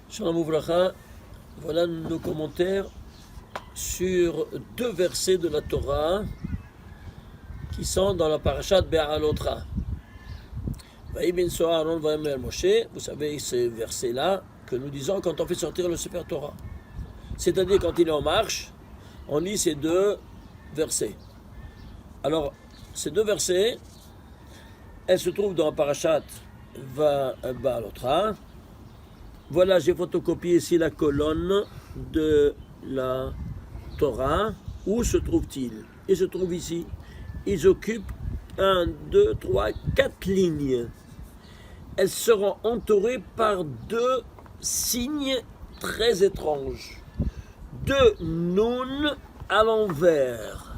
Shalom Ouvracha, voilà nos commentaires sur deux versets de la Torah qui sont dans la parashat Be'alotra. Vous savez ces versets-là que nous disons quand on fait sortir le Sefer Torah. C'est-à-dire quand il est en marche, on lit ces deux versets. Alors, ces deux versets, elles se trouvent dans la parashat Be'alotra. Voilà, j'ai photocopié ici la colonne de la Torah. Où se trouve-t-il? Il se trouve ici. Ils occupent 1, 2, 3, 4 lignes. Elles seront entourées par deux signes très étranges. Deux nun à l'envers.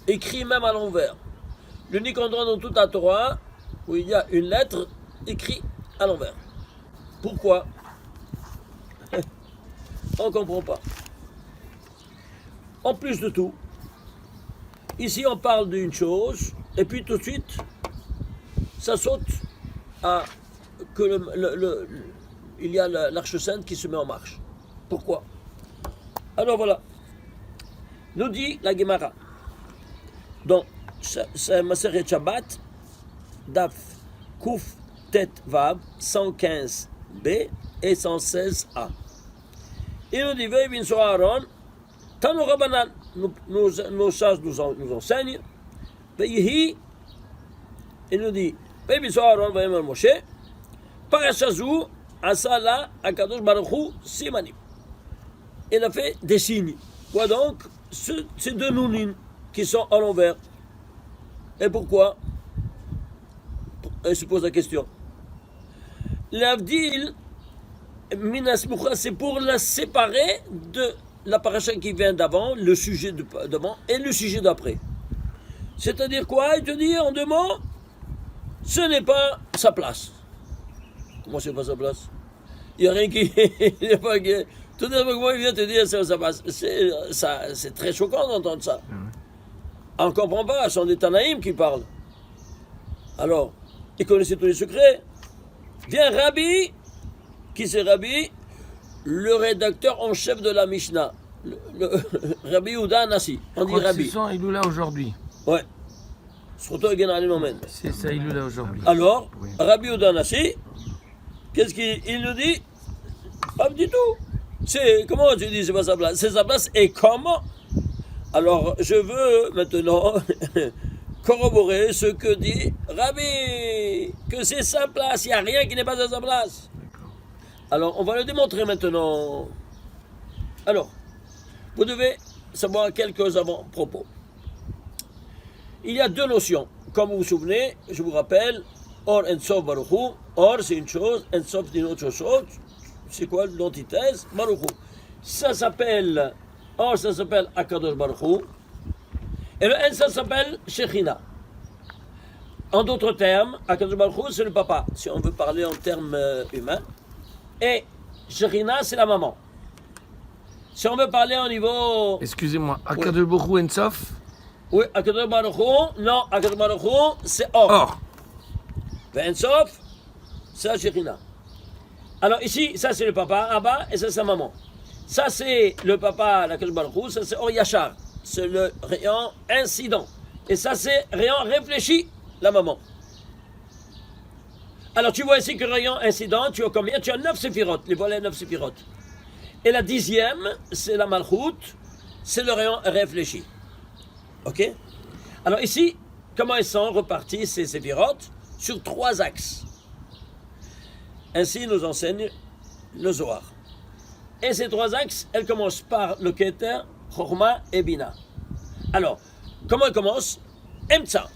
Écrit même à l'envers. L'unique endroit dans toute la Torah où il y a une lettre écrite à l'envers. Pourquoi? On ne comprend pas. En plus de tout, ici on parle d'une chose, et puis tout de suite, ça saute à que il y a l'Arche Sainte qui se met en marche. Pourquoi? Alors voilà, nous dit la Gemara. Donc, c'est Maseret Shabbat, Daf Kuf Tet Vav, 115b et 116a. Il nous dit, Vei bin Aaron, Tanu Rabanan, nos sages nous enseignent, Veihi, il nous dit, Vei bin Aaron, Vayemer Moshe, Parashazou, Asala, Akadosh Baruch Hu, Simanim. Il a fait des signes. Quoi donc? Ces deux nounines qui sont à l'envers. Et pourquoi? Il se pose la question. L'Avdil, c'est pour la séparer de la paracha qui vient d'avant, le sujet d'avant et le sujet d'après. C'est-à-dire quoi? Il te dit en deux mots, ce n'est pas sa place. Comment c'est pas sa place? Il n'y a rien qui... Tout d'un coup, il vient te dire c'est sa place. C'est très choquant d'entendre ça. On ne comprend pas, ce sont des Tanaïm qui parlent. Alors, ils connaissaient tous les secrets. Vient Rabbi, qui c'est Rabbi? Le rédacteur en chef de la Mishnah. Rabbi Yehuda Anassi. On dit Rabbi. C'est ça, il est là aujourd'hui. Ouais. Surtout il moment. C'est ça, il est là aujourd'hui. Alors, Oui. Rabbi Yehuda Anassi, qu'est-ce qu'il nous dit? Pas du tout. Comment tu dis c'est pas sa place? C'est sa place et comment? Alors, je veux maintenant corroborer ce que dit Rabbi, que c'est sa place, il n'y a rien qui n'est pas à sa place. Alors, on va le démontrer maintenant. Alors, vous devez savoir quelques avant-propos. Il y a deux notions. Comme vous vous souvenez, je vous rappelle, Or en Sof Baruch Hu. Or, c'est une chose, en Sof, c'est une autre chose. C'est quoi l'antithèse? Baruch Hu. Ça s'appelle, Or, ça s'appelle Akadosh Baruch Hu. Et le En, ça s'appelle Shechina. En d'autres termes, Akadosh Baruch Hu, c'est le papa, si on veut parler en termes humains. Et Shechina, c'est la maman. Si on veut parler au niveau... Excusez-moi, Akadosh Baruch Hu Ensof? Oui, Akadosh Baruch Hu, non, Akadosh Baruch Hu, c'est Or. Or. En Sof, c'est la Shechina. Alors ici, ça c'est le papa, Abba, et ça c'est la maman. Ça c'est le papa, l'Akadosh Baruch Hu, ça c'est Or Yachar. C'est le rayon incident. Et ça c'est rayon réfléchi, la maman. Alors tu vois ici que rayon incident, tu as combien? Tu as 9 séphirotes, les volets 9 séphirotes. Et la 10e, c'est la Malchut, c'est le rayon réfléchi. Ok? Alors ici, comment ils sont repartis ces séphirotes? Sur 3 axes. Ainsi nous enseigne le Zohar. Et ces 3 axes, elles commencent par le Keter, Chorma et Bina. Alors, comment elles commencent? Emtsa,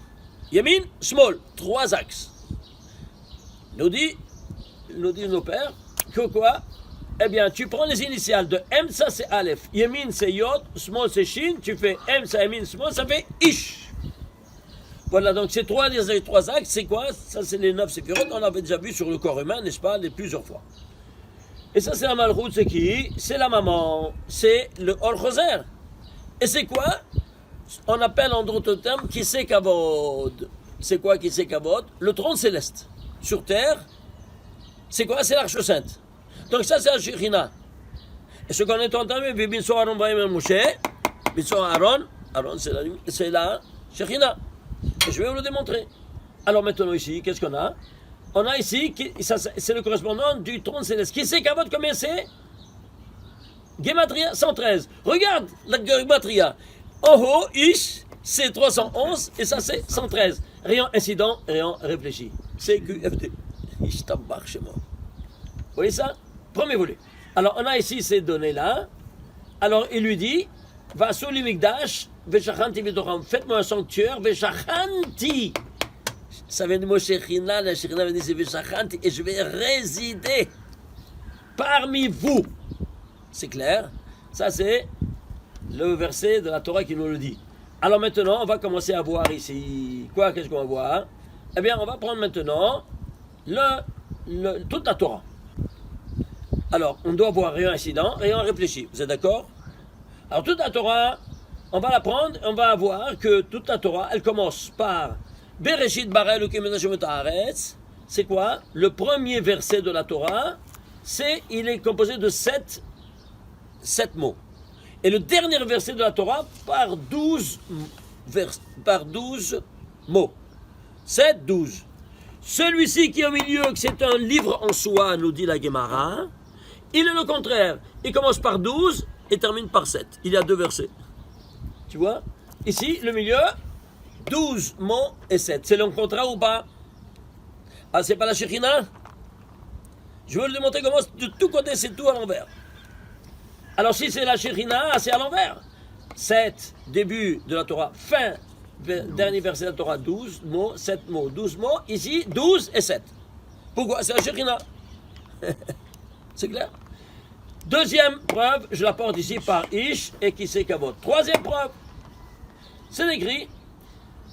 Yamin, Small, 3 axes. Nous dit nos pères que quoi? Eh bien, tu prends les initiales de Emtsa, c'est Aleph, Yamin, c'est Yod, Small, c'est Shin, tu fais Emtsa, Yamin, Small, ça fait Ish. Voilà, donc ces 3 axes, c'est quoi? Ça, c'est les 9 séphirotes, on l'avait déjà vu sur le corps humain, n'est-ce pas, plusieurs fois. Et ça, c'est la Malchut, c'est qui? C'est la maman, c'est le Or Choser. Et c'est quoi? On appelle en d'autres termes Kisei Kavod. C'est quoi Kisei Kavod? Le trône céleste. Sur terre, c'est quoi? C'est l'Arche Sainte. Donc ça, c'est la Shekhinah. Et ce qu'on est entendu, Binso Aaron Baïm Moshe, Binso Aaron, Aaron c'est la Shekhinah. Et je vais vous le démontrer. Alors maintenant ici, qu'est-ce qu'on a? On a ici, c'est le correspondant du trône céleste. Qui sait Kavod combien c'est? Gematria 113. Regarde la Gematria. En haut, Ish, c'est 311 et ça c'est 113. Rien incident, rien réfléchi. CQFD. Ish tabar chez moi. Vous voyez ça? Premier volet. Alors on a ici ces données-là. Alors il lui dit, va sur l'imigdash, veshachanti v'doram, faites-moi un sanctuaire, veshachanti. Ça vient de mot Shekhinah, la Shekhinah veut dire c'est veshachanti, et je vais résider parmi vous. C'est clair? Ça c'est le verset de la Torah qui nous le dit. Alors maintenant, on va commencer à voir ici. Quoi? Qu'est-ce qu'on va voir? Eh bien, on va prendre maintenant toute la Torah. Alors, on doit voir rien incident, rien réfléchi. Vous êtes d'accord? Alors, toute la Torah, on va la prendre, on va voir que toute la Torah, elle commence par Bereshit bara Elokim et Hashem et haaretz. C'est quoi? Le premier verset de la Torah, il est composé de 7 mots. Et le dernier verset de la Torah par 12 mots. 7, 12. Celui-ci qui est au milieu, que c'est un livre en soi, nous dit la Gemara, il est le contraire. Il commence par 12 et termine par 7. Il y a 2 versets. Tu vois? Ici, le milieu, 12 mots et 7. C'est le contraire ou pas? Ah, c'est pas la Shekhinah? Je veux le démontrer comment de tous côtés c'est tout à l'envers. Alors si c'est la Shekhinah, c'est à l'envers. 7, début de la Torah, fin, dernier verset de la Torah, 12 mots, 7 mots, 12 mots. Ici, 12 et 7. Pourquoi? C'est la Shekhinah. C'est clair? Deuxième preuve, je la porte ici par Ish et qui c'est Kavod. Troisième preuve, c'est écrit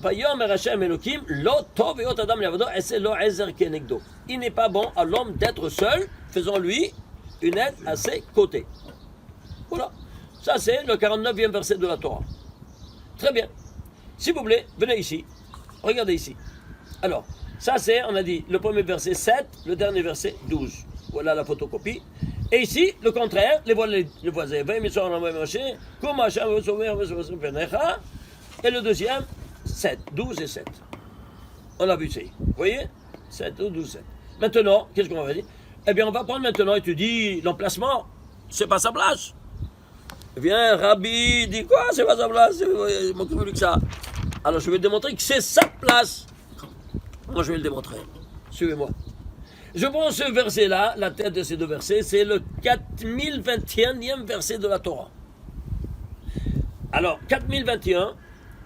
Vayomer Hashem Elokim lo tov ve'ot adam le'avado ese lo ezer kenegdo. Il n'est pas bon à l'homme d'être seul, faisons-lui une aide à ses côtés. Voilà, ça c'est le 49e verset de la Torah. Très bien. S'il vous plaît, venez ici. Regardez ici. Alors, ça c'est, on a dit, le premier verset 7, le dernier verset 12. Voilà la photocopie. Et ici, le contraire, les voisins. Et le deuxième, 7, 12 et 7. On a vu ici. Vous voyez? 7, 12, 7. Maintenant, qu'est-ce qu'on va dire? Eh bien, on va prendre maintenant, et tu dis, l'emplacement, c'est pas sa place. Eh bien, Rabbi dit quoi? C'est pas sa place, il manque plus que ça. Alors, je vais démontrer que c'est sa place. Moi, je vais le démontrer. Suivez-moi. Je prends ce verset-là, la tête de ces 2 versets, c'est le 4021e verset de la Torah. Alors, 4021,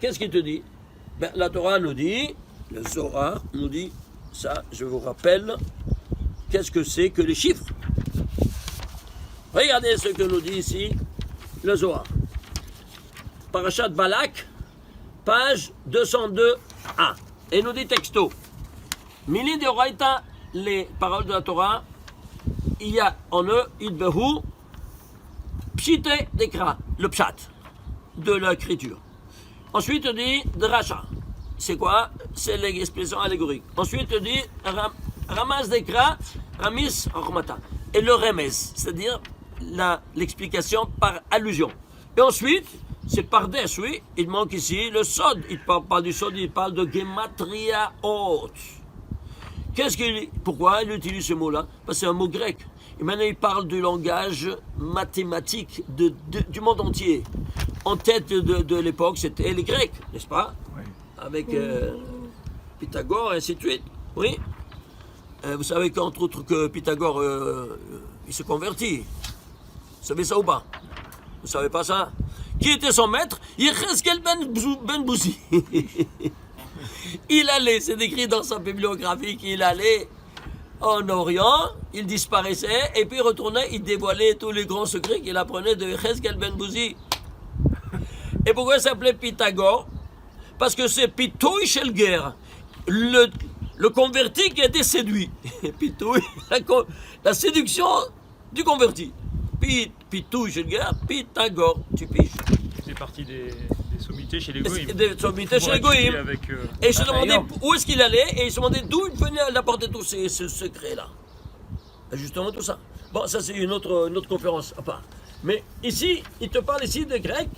qu'est-ce qu'il te dit? Ben, la Torah nous dit, le Zohar nous dit, ça, je vous rappelle, qu'est-ce que c'est que les chiffres? Regardez ce que nous dit ici le Zohar. Parashat Balak, page 202a. Et nous dit texto. Mili de Oraita, les paroles de la Torah, il y a en eux, Idbehu, Pshite Dekra, le Pshat de l'écriture. Ensuite, on dit Dracha. C'est quoi? C'est l'expression allégorique. Ensuite, on dit Ramaz Dekra, Ramis Ormata. Et le Remez, c'est-à-dire l'explication par allusion. Et ensuite, c'est par des, oui, il manque ici le Sod. Il ne parle pas du Sod, il parle de Gematria Ot. Pourquoi il utilise ce mot-là? Parce que c'est un mot grec. Et maintenant, il parle du langage mathématique du monde entier. En tête de l'époque, c'était les Grecs, n'est-ce pas? Oui. Avec Pythagore et ainsi de suite. Oui. Vous savez qu'entre autres que Pythagore, il se convertit. Vous savez ça ou pas? Vous savez pas ça? Qui était son maître? Yecheskel ben Bouzi. Il allait, c'est écrit dans sa bibliographie qu'il allait en Orient, il disparaissait, et puis il retournait, il dévoilait tous les grands secrets qu'il apprenait de Yecheskel ben Bouzi. Et pourquoi il s'appelait Pythagore? Parce que c'est Pitouï Shelger, le converti qui a été séduit. Pitouï, la séduction du converti. Pitouï Shelger, Pythagore, tu piges. C'est parti des sommités chez les Goïms. Des sommités chez les Goïms. Et il se demandait où est-ce qu'il allait, et il se demandait d'où il venait apporter tous ces secrets-là. Justement tout ça. Bon, ça c'est une autre conférence à part. Mais ici, il te parle ici de grec,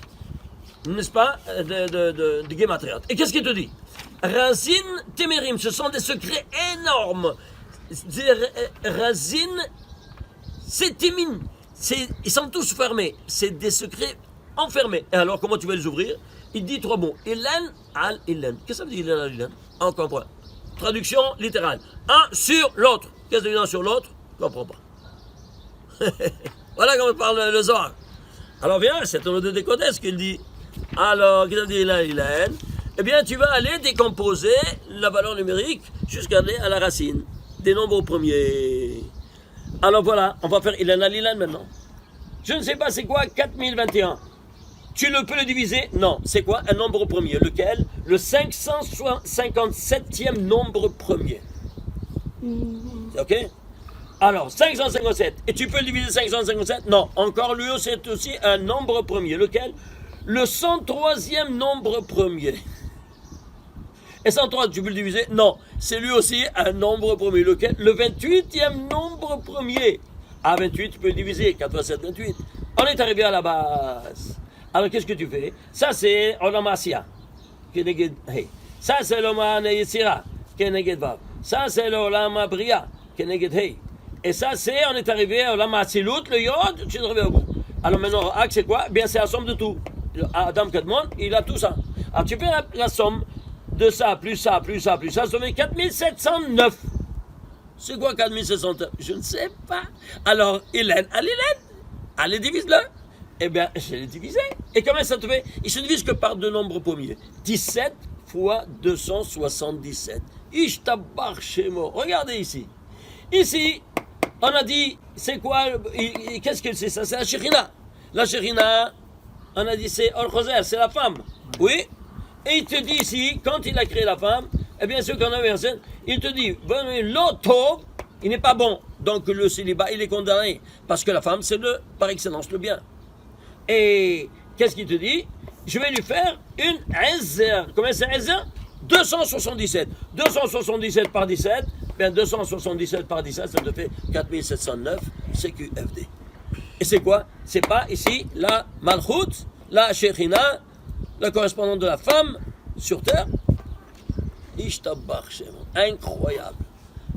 n'est-ce pas, de Gematria. Et qu'est-ce qu'il te dit? Racine Témérim, ce sont des secrets énormes. Racine, c'est Témine. Ils sont tous fermés. C'est des secrets enfermés. Et alors, comment tu vas les ouvrir? Il dit trois mots. Ilan al Ilan. Qu'est-ce que ça veut dire Ilan al Ilan? On comprend. Traduction littérale. Un sur l'autre. Qu'est-ce que ça veut dire un sur l'autre? Je ne comprends pas. Voilà comment parle le Zohar. Alors viens, c'est un de décoder ce qu'il dit. Alors, qu'est-ce que ça veut dire Ilan al Ilan? Eh bien, tu vas aller décomposer la valeur numérique jusqu'à la racine des nombres premiers. Alors voilà, on va faire Ilan al Ilan maintenant. Je ne sais pas c'est quoi 4021. Tu le peux le diviser? Non. C'est quoi un nombre premier? Lequel? Le 557e nombre premier. Ok? Alors, 557. Et tu peux le diviser 557? Non. Encore lui, c'est aussi un nombre premier. Lequel? Le 103e nombre premier. Et 103, tu peux le diviser? Non. C'est lui aussi un nombre premier. Lequel? Le 28e nombre premier. À 28, tu peux le diviser. 87, 28. On est arrivé à la base. Alors, qu'est-ce que tu fais? Ça, c'est Olam Asiya. Hey. Ça, c'est l'Olam Yetzira. Keneged Vav. Ça, c'est l'Olam Bria. Keneged Hey. Et ça, c'est, on est arrivé à Olam Atzilut, le Yod, tu es arrivé au bout. Alors maintenant, Ak, c'est quoi? Bien, c'est la somme de tout. Adam Kadmon, il a tout ça. Alors, tu fais la somme de ça, plus ça, plus ça, plus ça, ça fait 4709. C'est quoi 4709? Je ne sais pas. Alors, Hélène, allez, divise-le. Eh bien, je l'ai divisé. Et comment ça te fait? Il se divise que par deux nombres premiers. 17 fois 277. Ishtabar Shemo. Regardez ici. Ici, on a dit, c'est quoi? Qu'est-ce que c'est ça? C'est la Shekhinah. La Shekhinah, on a dit, c'est Or-Choser, c'est la femme. Oui. Et il te dit ici, quand il a créé la femme, eh bien, ce qu'on a versé, il te dit, l'auto, il n'est pas bon. Donc, le célibat, il est condamné. Parce que la femme, c'est par excellence le bien. Et qu'est-ce qu'il te dit? Je vais lui faire une Ezer. Combien c'est Ezer? 277. 277 par 17, bien 277 par 17, ça te fait 4709 CQFD. Et c'est quoi? C'est pas ici la Malchut, la Shekhinah, la correspondante de la femme sur terre. Ishtabach Shem. Incroyable.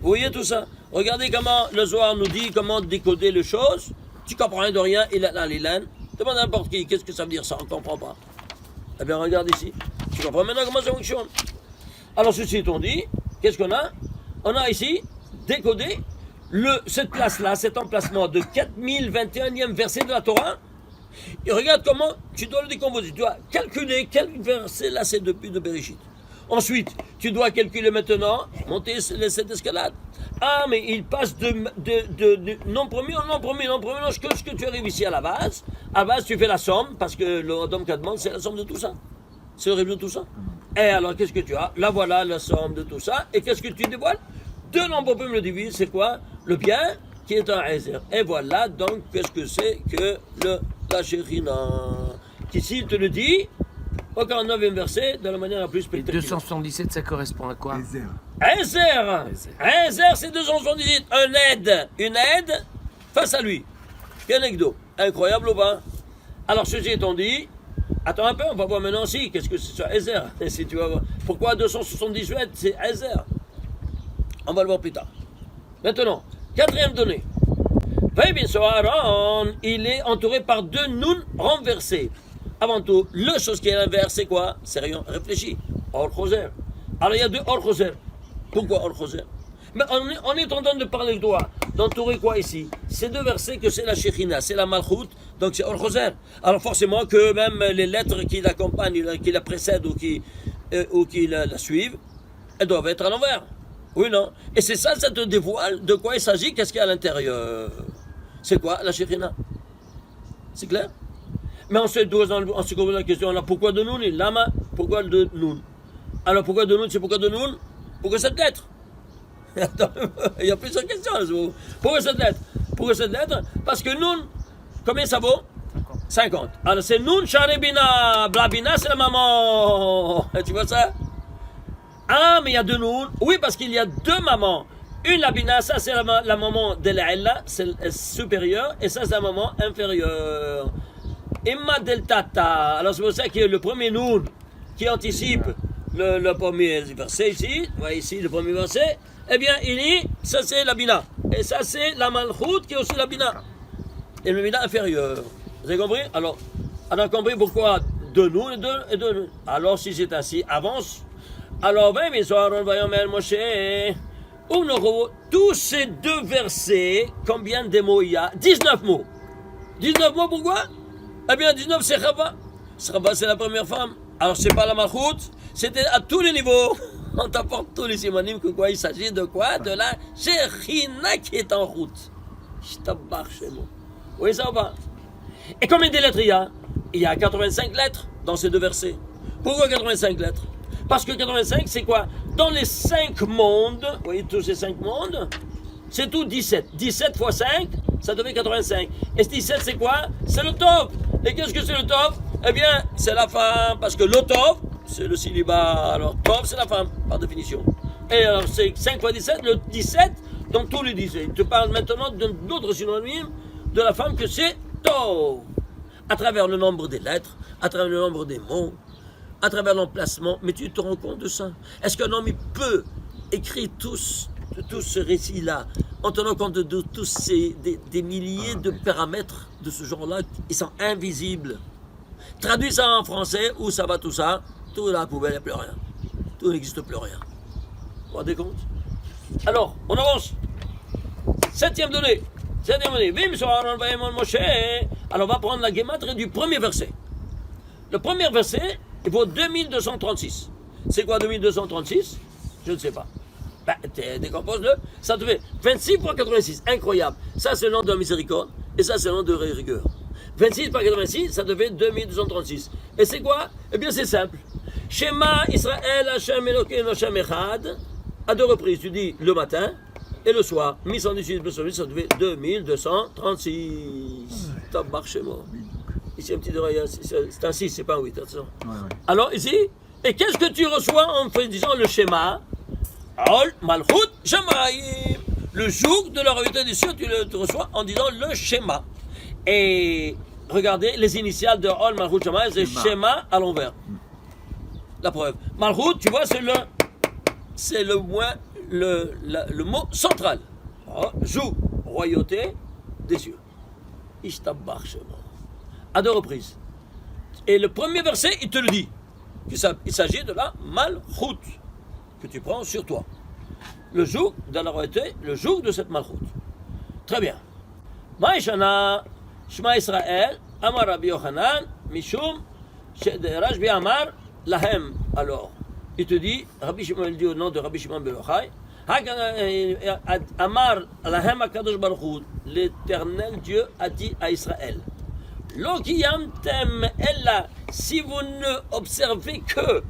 Vous voyez tout ça? Regardez comment le Zohar nous dit comment décoder les choses. Tu comprends rien de rien, il a l'ilan. Demande à n'importe qui, qu'est-ce que ça veut dire ça? On ne comprend pas. Eh bien, regarde ici. Tu comprends maintenant comment ça fonctionne? Alors, ceci étant dit, qu'est-ce qu'on a? On a ici décodé cette place-là, cet emplacement de 4021e verset de la Torah. Et regarde comment tu dois le décomposer. Tu dois calculer quel verset là c'est depuis de Bereshit. Ensuite, tu dois calculer maintenant, monter cette escalade. Ah, mais il passe de non premier en non premier, que tu arrives ici à la base. À la base, tu fais la somme, parce que le Adam Kadmon, c'est la somme de tout ça. C'est le résultat de tout ça. Et alors, qu'est-ce que tu as? Là, voilà la somme de tout ça. Et qu'est-ce que tu dévoiles? Deux nombres premiers le divisent, c'est quoi? Le bien qui est un Ezer. Et voilà, donc, qu'est-ce que c'est que la Shekhinah? Qu'ici, il te le dit, au 49e verset, de la manière la plus spectaculaire. 277, ça correspond à quoi? Ezer, c'est 278. Une aide face à lui. Kenegdo. Incroyable ou pas? Alors, ceci étant dit, attends un peu, on va voir maintenant aussi. Qu'est-ce que c'est ça? Ezer. Si tu vas voir. Pourquoi 278, c'est Ezer? On va le voir plus tard. Maintenant, quatrième donnée. Bien sûr, Aaron, il est entouré par deux nun renversés. Avant tout, la chose qui est l'inverse, c'est quoi? C'est rien, réfléchis. Or-Choser. Alors, il y a deux Or-Choser. Pourquoi Or-Choser? Mais on est en train de parler de toi, d'entourer quoi ici? Ces deux versets que c'est la Shekhinah, c'est la Malchut, donc c'est Or-Choser. Alors forcément que même les lettres qui l'accompagnent, qui la précèdent ou qui la suivent, elles doivent être à l'envers. Oui, non? Et c'est ça te dévoile de quoi il s'agit, qu'est-ce qu'il y a à l'intérieur? C'est quoi la Shekhinah? C'est clair? Mais on se pose la question, là, pourquoi de Nun? Lama, pourquoi de Nun? Alors pourquoi de Nun? C'est pourquoi de Nun? Pourquoi cette lettre? Attends, il y a plusieurs questions. Pourquoi cette lettre? Pourquoi cette lettre? Parce que Nun, combien ça vaut? 50. Alors c'est Nun, Sharebina, Blabina, c'est la maman. Tu vois ça? Ah, mais il y a deux Nun. Oui, parce qu'il y a deux mamans. Une labina, ça c'est la maman de l'Aïla, c'est le supérieur, et ça c'est la maman inférieure. Imma del tata. Alors c'est pour ça que le premier noun qui anticipe le premier verset ici, ouais, ici le premier verset, eh bien il dit, ça c'est la bina. Et ça c'est la malchout qui est aussi la bina. Et le bina inférieur. Vous avez compris? Alors, on a compris pourquoi deux noun et deux noun. Alors si c'est ainsi, avance. Alors, ben, bien sûr, Aaron va y Moshe. Tous ces deux versets, combien de mots il y a? 19 mots. 19 mots, pourquoi? Eh bien, 19, c'est Chava. Chava, c'est la première femme. Alors, c'est pas la Malchout, c'était à tous les niveaux. On t'apporte tous les synonymes que quoi, il s'agit de quoi? De la Shechina qui est en route. Je t'embarque chez moi. Oui, ça va. Et combien de lettres il y a? Il y a 85 lettres dans ces deux versets. Pourquoi 85 lettres? Parce que 85, c'est quoi? Dans les 5 mondes, vous voyez tous ces 5 mondes, c'est tout 17. 17 fois 5, ça devient 85. Et ce 17, c'est quoi? C'est le top. Et qu'est-ce que c'est le top? Eh bien, c'est la femme, parce que le top, c'est le célibat. Alors, top, c'est la femme, par définition. Et alors, c'est 5 fois 17, le 17, donc tous les 17. Il te parle maintenant d'un autre synonyme de la femme que c'est top. À travers le nombre des lettres, à travers le nombre des mots, à travers l'emplacement, mais tu te rends compte de ça? Est-ce qu'un homme il peut écrire tout ce récit-là en tenant compte de tous ces des milliers de paramètres de ce genre-là? Ils sont invisibles. Traduis ça en français, où ça va tout ça? Tout à la poubelle, il n'y a plus rien. Tout n'existe plus rien. Vous vous rendez compte? Alors, on avance. Septième donnée. Bim, Moshe. Alors, on va prendre la guématre du premier verset. Le premier verset, il vaut 2236. C'est quoi 2236? Je ne sais pas. Ben, décompose-le. Ça te fait 26 fois 86. Incroyable. Ça, c'est le nom de la miséricorde. Et ça, c'est le nom de la rigueur. 26 par 86, ça te fait 2236. Et c'est quoi? Eh bien, c'est simple. Shema Israël Hashem Elokeinu Hashem Echad. À deux reprises, tu dis le matin et le soir. 1118 plus 8, ça te fait 2236. Top marché mort. Ici, un petit oreille, c'est un 6, c'est pas un 8, attention. Ouais. Alors, ici, et qu'est-ce que tu reçois en disant le schéma? Ol, Malchut, Shemaim. Le jour de la royauté des cieux, tu le reçois en disant le schéma. Et regardez, les initiales de Ol, Malchut, Shemaim, c'est schéma à l'envers. La preuve. Malchut, tu vois, c'est le mot central. Alors, jour, royauté des cieux. Ishtabach, Shema. À deux reprises. Et le premier verset, il te le dit. Il s'agit de la malchoute que tu prends sur toi. Le joug de la royauté, le joug de cette malchoute. Très bien. Maïshana, Shema Israël, Amar Rabbi Yochanan, Mishum, Rajbi Amar, Lahem. Alors, il te dit, Rabbi Shimon, il dit au nom de Rabbi Shimon ben Yochai, Amar Lahem Akadosh Baruch Hu, l'Éternel Dieu a dit à Israël. Si vous ne observez que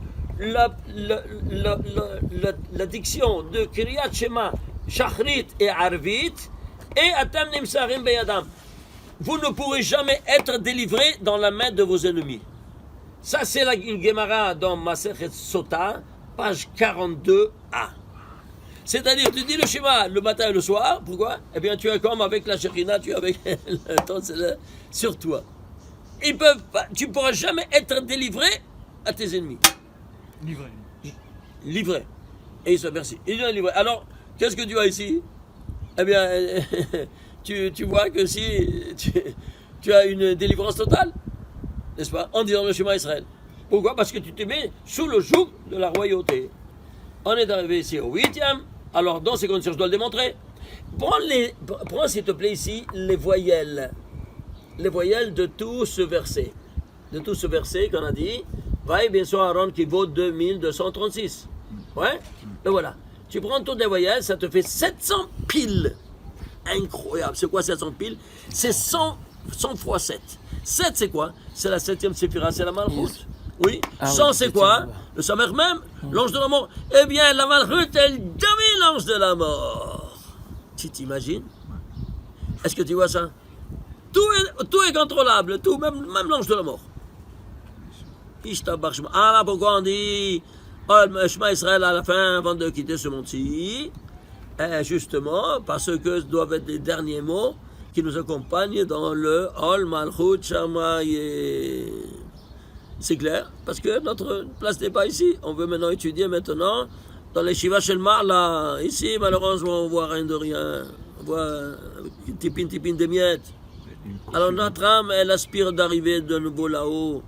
la diction de Kriyat Shema, Shachrit et Arvit, et Atam Nimsarim Beyadam, vous ne pourrez jamais être délivré dans la main de vos ennemis. Ça, c'est la Gemara dans Masechet Sota, page 42a. C'est-à-dire, tu dis le Shema le matin et le soir, pourquoi? Eh bien, tu es comme avec la Shekhinah, tu es avec sur toi. Tu ne pourras jamais être délivré à tes ennemis. Livré. Et il se merci. Il est livré. Alors, qu'est-ce que tu as ici? Eh bien, tu vois que si tu as une délivrance totale, n'est-ce pas? En disant le Shema Israël. Pourquoi? Parce que tu te mets sous le joug de la royauté. On est arrivé ici au 8e. Alors, dans ces conditions, je dois le démontrer. Prends s'il te plaît ici les voyelles. Les voyelles de tout ce verset. De tout ce verset qu'on a dit. Vaille bien sûr Aaron qui vaut 2236. Ouais? Et voilà. Tu prends toutes les voyelles, ça te fait 700 piles. Incroyable. C'est quoi 700 piles? C'est 100 fois 7. 7 c'est quoi? C'est la 7e séphira, c'est la malchoute. Oui. 100 c'est quoi? Le Samer même, l'ange de la mort. Eh bien, la malchoute, elle domine l'ange de la mort. Tu t'imagines? Est-ce que tu vois ça? Tout est contrôlable, tout, même l'ange de la mort. Ah là, pourquoi on dit Shema Israël à la fin avant de quitter ce monde-ci? Justement, parce que ce doivent être les derniers mots qui nous accompagnent dans le Ol Malchut Shammai. C'est clair, parce que notre place n'est pas ici. On veut maintenant étudier dans les Shiva Shel Marla. Ici, malheureusement, on voit rien de rien. On voit tipin des miettes. Alors notre âme, elle aspire d'arriver de nouveau là-haut.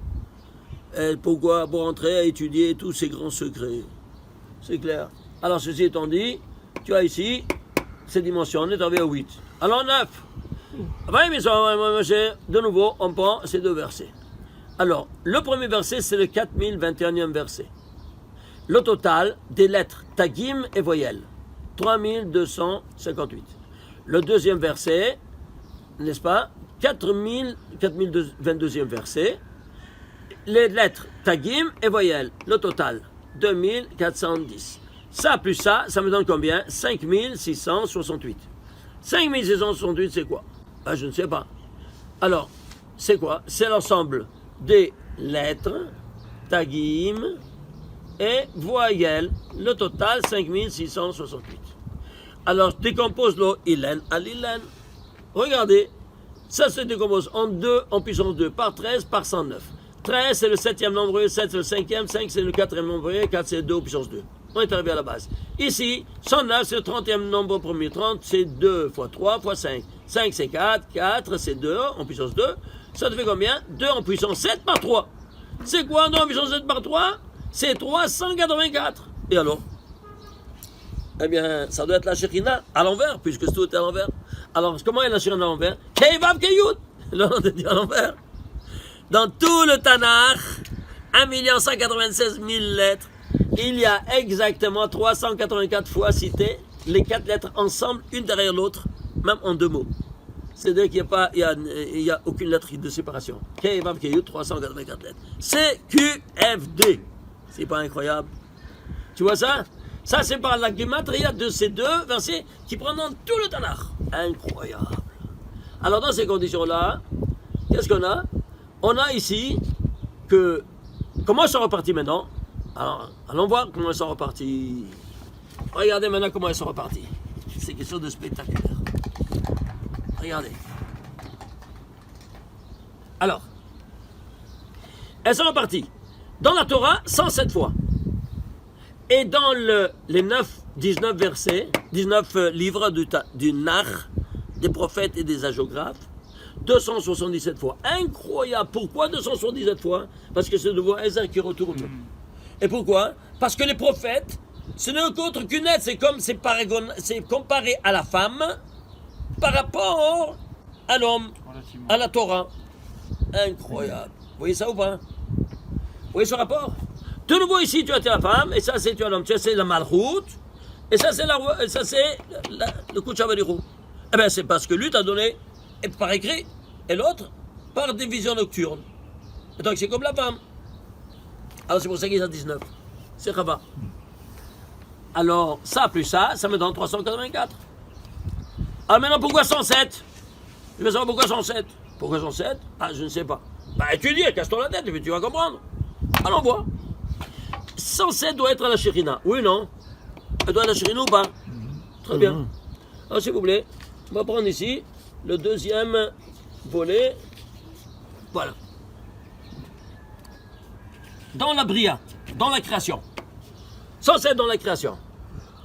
Et pourquoi? Pour entrer à étudier tous ces grands secrets. C'est clair. Alors ceci étant dit, tu as ici ces dimensions, on est arrivé à 8. Alors 9. De nouveau, on prend ces deux versets. Alors, le premier verset, c'est le 4021e verset. Le total des lettres tagim et voyelles, 3258. Le deuxième verset, n'est-ce pas, 4022e verset, les lettres tagim et voyelles, le total, 2410. Ça plus ça me donne combien? 5668. 5668, c'est quoi? Ben, je ne sais pas. Alors, c'est quoi? C'est l'ensemble des lettres, tagim et voyelles. Le total, 5668. Alors, je décompose le ilen à l'ilen. Regardez, ça se décompose en 2, en puissance 2, par 13, par 109. 13, c'est le 7e nombre, 7, c'est le 5e, 5, c'est le 4e nombre, 4, c'est 2 puissance 2. On est arrivé à la base. Ici, 109, c'est le 30e nombre premier. 30, c'est 2 fois 3 fois 5. 5, c'est 4. 4, c'est 2 en puissance 2. Ça te fait combien? 2 en puissance 7 par 3. C'est quoi 2 en puissance 7 par 3? C'est 384. Et alors? Eh bien, ça doit être la Shekhina à l'envers, puisque tout est à l'envers. Alors, comment est la Shekhina à l'envers? Keivav Keyut. Là, on te dit à l'envers. Dans tout le Tanakh, 1 196 000 lettres, il y a exactement 384 fois cité les 4 lettres ensemble, une derrière l'autre, même en 2 mots. C'est-à-dire qu'il n'y a aucune lettre de séparation. Keivav Keyut, 384 lettres. CQFD. C'est pas incroyable? Tu vois ça? Ça, c'est par la gematria de ces deux versets qui prennent dans tout le Tanakh. Incroyable. Alors, dans ces conditions-là, qu'est-ce qu'on a? On a ici que... Comment ils sont repartis maintenant? Alors, allons voir comment ils sont repartis. Regardez maintenant comment ils sont repartis. C'est quelque chose de spectaculaire. Regardez. Alors, elles sont reparties. Dans la Torah, 107 fois. Et dans les 19 versets, 19 livres du Nach, des prophètes et des hagiographes, 277 fois. Incroyable. Pourquoi 277 fois? Parce que c'est de nouveau Ezer qui retourne. Et pourquoi? Parce que les prophètes, ce n'est qu'autre qu'une aide. C'est comparé à la femme par rapport à l'homme, à la Torah. Incroyable. Vous voyez ça ou pas? Vous voyez ce rapport? De nouveau ici, tu as la femme, et ça c'est tu as l'homme. Tu as c'est la malchoute, et ça c'est le Kouchavaliru. Eh bien c'est parce que lui t'a donné par écrit, et l'autre par division nocturne. Et donc c'est comme la femme. Alors c'est pour ça qu'il y a 19. C'est Chava. Alors ça plus ça me donne 384. Alors maintenant pourquoi 107? Je veux savoir pourquoi 107. Pourquoi 107? Ah je ne sais pas. Bah étudie, casse-toi la tête, et puis tu vas comprendre. Alors on voit. 107 doit être à la Shekhina. Oui ou non? Elle doit être à la Shekhina ou pas? Très bien. Alors s'il vous plaît, on va prendre ici le deuxième volet. Voilà. Dans la Bria, dans la création. 107 dans la création.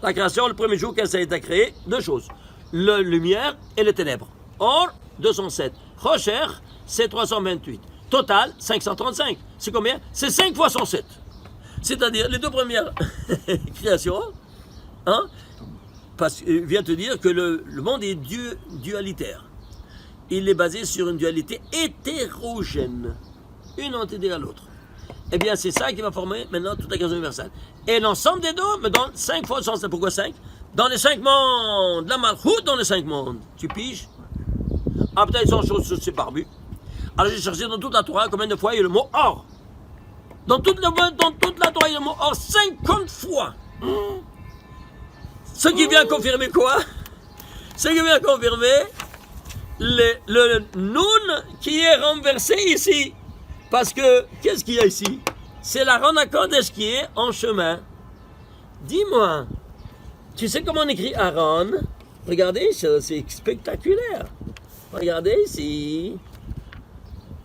La création, le premier jour qu'elle s'est été créée, 2 choses. La lumière et les ténèbres. Or, 207. Rocher, c'est 328. Total, 535. C'est combien? C'est 5 fois 107. C'est-à-dire, les 2 premières créations, hein, vient te dire que le monde est dualitaire. Il est basé sur une dualité hétérogène. Une entité à l'autre. Eh bien, c'est ça qui va former maintenant toute la création universelle. Et l'ensemble des deux me donne 5 fois 107. Pourquoi 5? Dans les 5 mondes. La malchoute dans les 5 mondes. Tu piges? Ah, peut-être ils sont choses, c'est barbu. Alors j'ai cherché dans toute la Torah combien de fois il y a le mot or. Dans toute la Torah il y a le mot or 50 fois. Ce qui vient confirmer quoi? Ce qui vient confirmer le nun qui est renversé ici. Parce que, qu'est-ce qu'il y a ici? C'est la Rona Kodesh qui est en chemin. Dis-moi, Tu sais comment on écrit Aaron? Regardez, c'est spectaculaire. Regardez ici.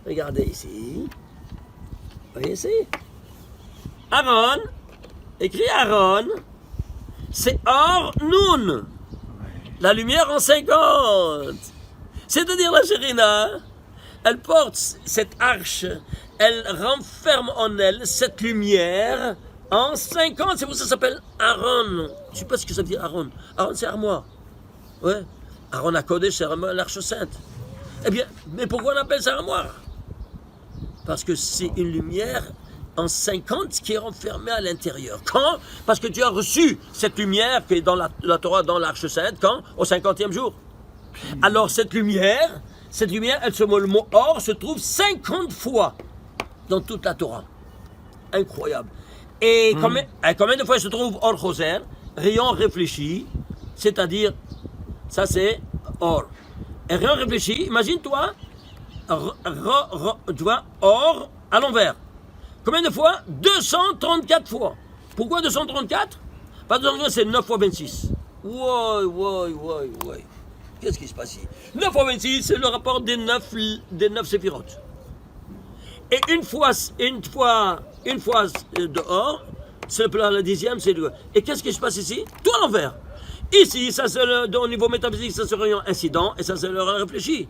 Regardez ici. Voyez ici. Aaron, écrit Aaron, c'est Or Nun. La lumière en 50. C'est-à-dire la Shérina, elle porte cette arche, elle renferme en elle cette lumière en 50. C'est pour ça que ça s'appelle Aaron. Je ne sais pas ce que ça veut dire Aaron. Aaron, c'est armoire. Ouais. Aaron à Kodesh, c'est l'arche sainte. Eh bien, mais pourquoi on appelle ça armoire? Parce que c'est une lumière en 50 qui est renfermée à l'intérieur. Quand? Parce que tu as reçu cette lumière qui est dans la Torah, dans l'arche sainte, quand? Au 50e jour. Alors cette lumière, le mot or se trouve 50 fois dans toute la Torah. Incroyable. Et combien de fois il se trouve or choser, rayon réfléchi, c'est-à-dire, ça c'est or. Et rayon réfléchi, imagine-toi, tu vois, or à l'envers. Combien de fois? 234 fois. Pourquoi 234? Parce que c'est 9 fois 26. Ouais. Qu'est-ce qui se passe ici? 9 fois 26, c'est le rapport des 9 séphirotes. Et une fois dehors, c'est la 10e, c'est le. Et qu'est-ce qui se passe ici? Tout à l'envers. Ici, ça c'est au niveau métaphysique, ça c'est le rayon incident, et ça c'est le rayon réfléchi.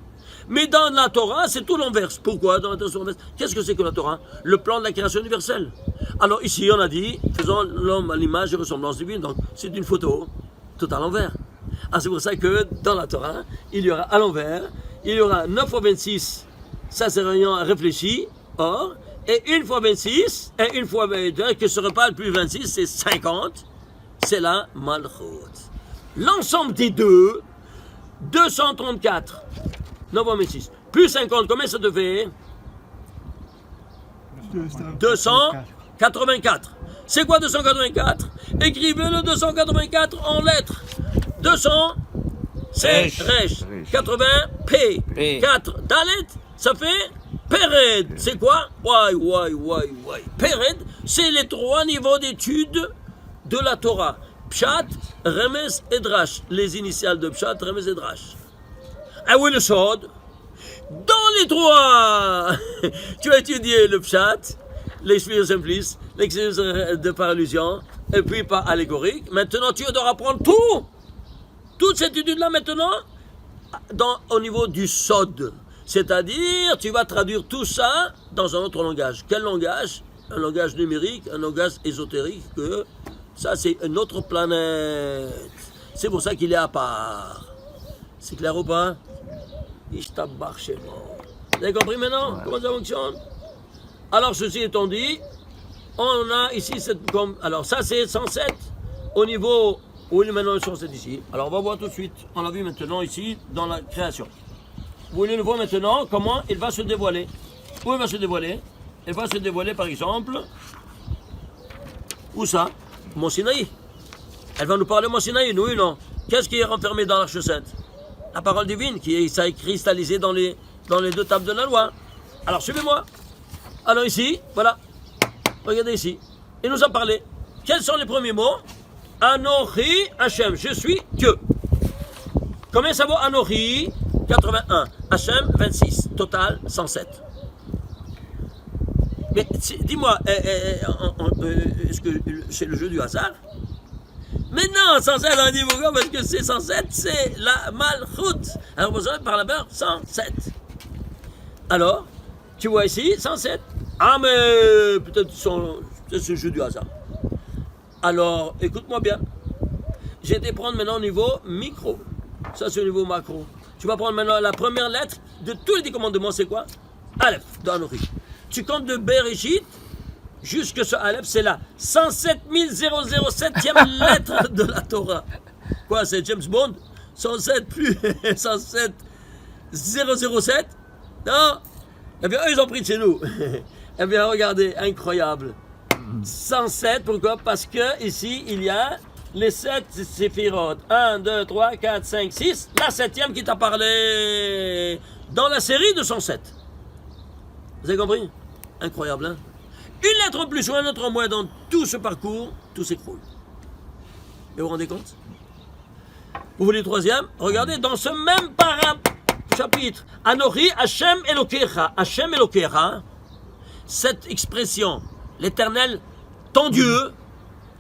Mais dans la Torah, c'est tout l'inverse. Pourquoi dans la Torah? Qu'est-ce que c'est que la Torah? Le plan de la création universelle. Alors ici, on a dit, faisons l'homme à l'image et ressemblance divine. Donc c'est une photo tout à l'envers. Ah, c'est pour ça que dans la Torah, il y aura à l'envers, il y aura 9 fois 26, ça c'est rayon réfléchi, or, et 1 fois 26, et 1 fois 22, que ce repas le plus 26, c'est 50, c'est la Malchut. L'ensemble des deux, 234, 9 fois 26, plus 50, combien ça te fait? 284. C'est quoi 284? Écrivez le 284 en lettres. 200, c'est Resh. 80, P. 4, Dalet, ça fait Pered. C'est quoi? Pered, c'est les 3 niveaux d'études de la Torah. Pshat, Remez et Drash. Les initiales de Pshat, Remez et Drash. Ah oui, le Sod. Dans les 3, tu as étudié le Pshat, l'expérience simplice, l'expérience de par allusion, et puis par allégorique. Maintenant, tu dois apprendre tout. Toute cette étude-là, maintenant, au niveau du Sod. C'est-à-dire, tu vas traduire tout ça dans un autre langage. Quel langage? Un langage numérique, un langage ésotérique, que ça, c'est une autre planète. C'est pour ça qu'il est à part. C'est clair ou pas? Vous avez compris maintenant comment ça fonctionne? Alors, ceci étant dit, on a ici cette... Alors, ça, c'est 107 au niveau... Où il est maintenant le 107 ici? Alors, on va voir tout de suite. On l'a vu maintenant ici, dans la création. Vous voulez le voir maintenant, comment il va se dévoiler? Où il va se dévoiler? Il va se dévoiler, par exemple... Où ça? Mont Sinaï. Elle va nous parler de Mont Sinaï, oui ou non? Qu'est-ce qui est renfermé dans l'Arche Sainte? La parole divine, qui s'est cristallisée dans les 2 tables de la loi. Alors, suivez-moi. Alors ici, voilà. Regardez ici. Il nous a parlé. Quels sont les premiers mots? Anochi Hachem. Je suis Dieu. Combien ça vaut Anochi? 81. Hachem, 26. Total, 107. Mais dis-moi, est-ce que c'est le jeu du hasard? Mais non, 107, on dit pourquoi? Parce que c'est 107, c'est la Malchut. Alors, vous savez, par là-bas, 107. Alors, tu vois ici, 107. Ah, mais peut-être c'est le jeu du hasard. Alors, écoute-moi bien. J'ai été prendre maintenant au niveau micro. Ça, c'est au niveau macro. Tu vas prendre maintenant la première lettre de tous les 10 commandements, c'est quoi? Aleph, dans Anochi. Tu comptes de Bereshit jusque ce Aleph, c'est la 107 007e lettre de la Torah. Quoi, c'est James Bond? 107 plus 107 007? Non? Eh bien, eux, ils ont pris de chez nous. Eh bien, regardez, incroyable. 107, pourquoi? Parce que ici, il y a les 7 séphirotes. 1, 2, 3, 4, 5, 6. La 7e qui t'a parlé dans la série de 107. Vous avez compris? Incroyable, hein? Une lettre en plus ou un autre en moins dans tout ce parcours, tout s'écroule. Et vous vous rendez compte? Vous voulez le troisième? Regardez, dans ce même chapitre, Anochi Hashem Elokecha. Hashem Elokecha, cette expression, l'éternel, ton Dieu,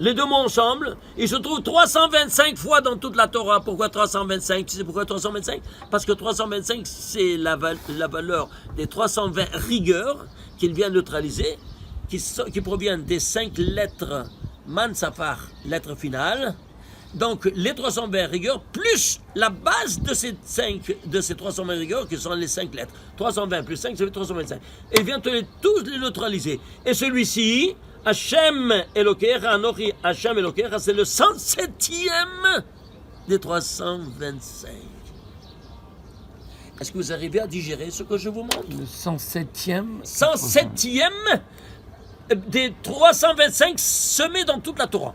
les deux mots ensemble, il se trouve 325 fois dans toute la Torah. Pourquoi 325? Tu sais pourquoi 325? Parce que 325, c'est la valeur des 320 rigueurs qu'il vient neutraliser, qui proviennent des 5 lettres Man Safar, lettre finale. Donc, les 320 rigueurs, plus la base de ces 320 rigueurs, qui sont les 5 lettres. 320 plus 5, ça fait 325. Et il vient tous les neutraliser. Et celui-ci, Hashem Elokecha, Anochi Hashem Elokecha, c'est le 107e des 325. Est-ce que vous arrivez à digérer ce que je vous montre? Le 107e. 107e des 325 semés dans toute la Torah.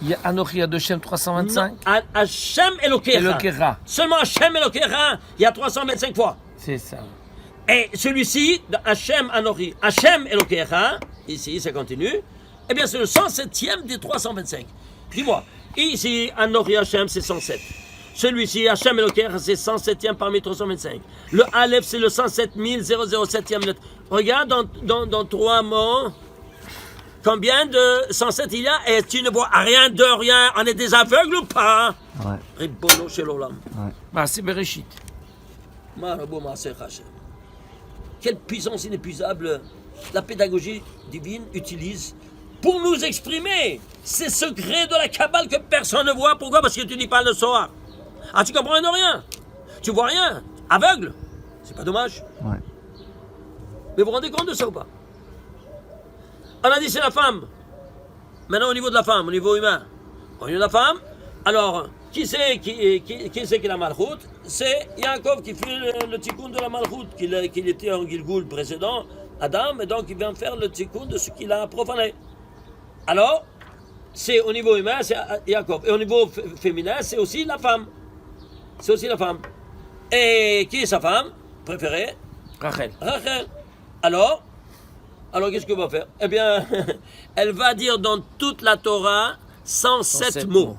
Il y a Anochi Adoshem 325. Non, Hashem Elokecha. Elokecha. Seulement Hashem Elokecha, il y a 325 fois. C'est ça. Et celui-ci, Hashem Anochi, Hashem Elokecha, ici, ça continue, eh bien c'est le 107e des 325. Dis-moi, ici, Anochi Hashem, c'est 107. Celui-ci, Hashem Elokecha, c'est 107e parmi 325. Le Aleph, c'est le 107 007e lettre. Regarde dans 3 mots. Combien de 107 il y a? Et tu ne vois rien de rien. On est des aveugles ou pas? Ouais. Ribono shel olam. Bah, c'est Bereshit. Marabou Maaser Hashem. Quelle puissance inépuisable la pédagogie divine utilise pour nous exprimer ces secrets de la Kabbale que personne ne voit. Pourquoi? Parce que tu dis pas le soir. Ah, tu comprends rien. Tu vois rien. Aveugle. C'est pas dommage. Ouais. Mais vous vous rendez compte de ça ou pas? On a dit c'est la femme. Maintenant au niveau de la femme, au niveau humain. Au niveau de la femme, alors qui c'est qui la malchoute? C'est Yaakov qui fait le tikkun de la malchoute, qu'il était en Gilgoul précédent, Adam, et donc il vient faire le tikkun de ce qu'il a profané. Alors, c'est au niveau humain, c'est Yaakov. Et au niveau féminin, c'est aussi la femme. C'est aussi la femme. Et qui est sa femme préférée? Rachel. Rachel. Alors, qu'est-ce qu'elle va faire? Eh bien, elle va dire dans toute la Torah 107 mots.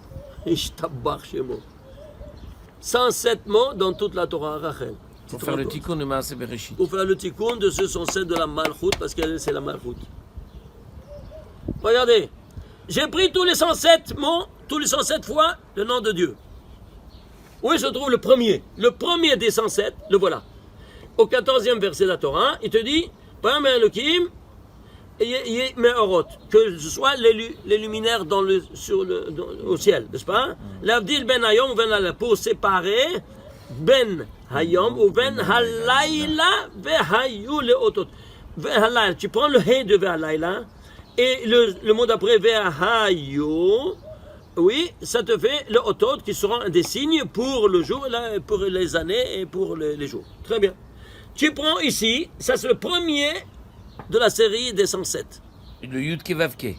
107 mots dans toute la Torah, Rachel. Pour faire le tikkun de Maaseh Bereshit. Pour faire le tikkun de ce 107 de la Malchut, parce qu'elle, c'est la Malchut. Regardez, j'ai pris tous les 107 mots, tous les 107 fois le nom de Dieu. Où se trouve le premier? Le premier des 107, le voilà. Au 14e verset de la Torah, il te dit, Pam Elohim, que ce soit les luminaires au ciel, n'est-ce pas? L'avdil ben hayom ben halayla, pour séparer ben hayom ou ben halayla vehayu leotot. Vehalayla, tu prends le he de vehalayla et le mot d'après vehayu, oui, ça te fait le otot qui sera des signes pour le jour, pour les années et pour les jours. Très bien. Tu prends ici, ça c'est le premier de la série des 107. Le Yud Kevavke.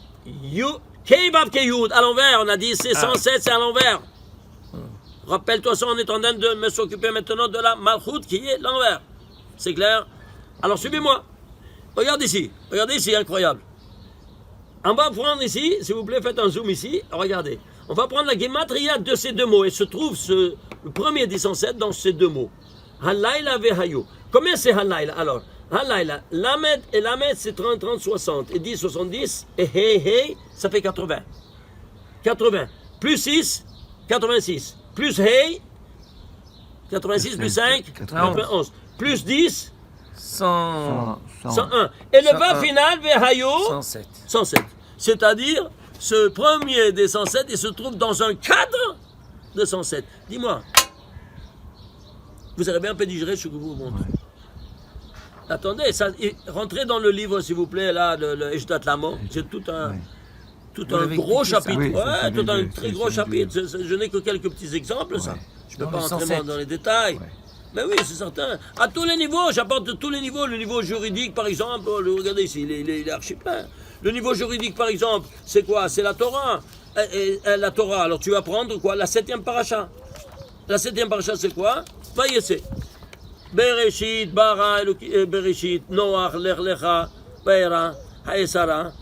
Kevavke Yud, à l'envers, on a dit c'est 107, c'est à l'envers. Rappelle-toi ça, on est en train de me s'occuper maintenant de la Malchut qui est l'envers. C'est clair? Alors suivez-moi. Regardez ici, incroyable. On va prendre ici, s'il vous plaît, faites un zoom ici, regardez. On va prendre la gematria de ces deux mots, et se trouve le premier des 107 dans ces deux mots. Halayla vehayu. Combien c'est Halayla alors? Halayla, Lamed et Lamed c'est 30, 60, et 10, 70, et Hey, ça fait 80. 80, plus 6, 86, plus Hey, 86 plus 5, 91, plus 10, 101. Et le va final, Vehayo, 107. C'est-à-dire, ce premier des 107, il se trouve dans un cadre de 107. Dis-moi, vous avez bien pédigéré ce que je vous montre. Ouais. Attendez, rentrez dans le livre, s'il vous plaît, là, le Ejdat Lamo. C'est tout un gros chapitre. Oui, tout un très gros chapitre. Je n'ai que quelques petits exemples, ça. Je ne peux pas entrer dans les détails. Ouais. Mais oui, c'est certain. À tous les niveaux, j'apporte tous les niveaux. Le niveau juridique, par exemple, regardez ici, il est archi plein. Le niveau juridique, par exemple, c'est quoi? C'est la Torah. La Torah, alors tu vas prendre quoi? La 7e paracha. La 7e paracha, c'est quoi? Vayese. Bereshit, bara, Bereshit, Noach, Lerlecha, Beira, Haesara,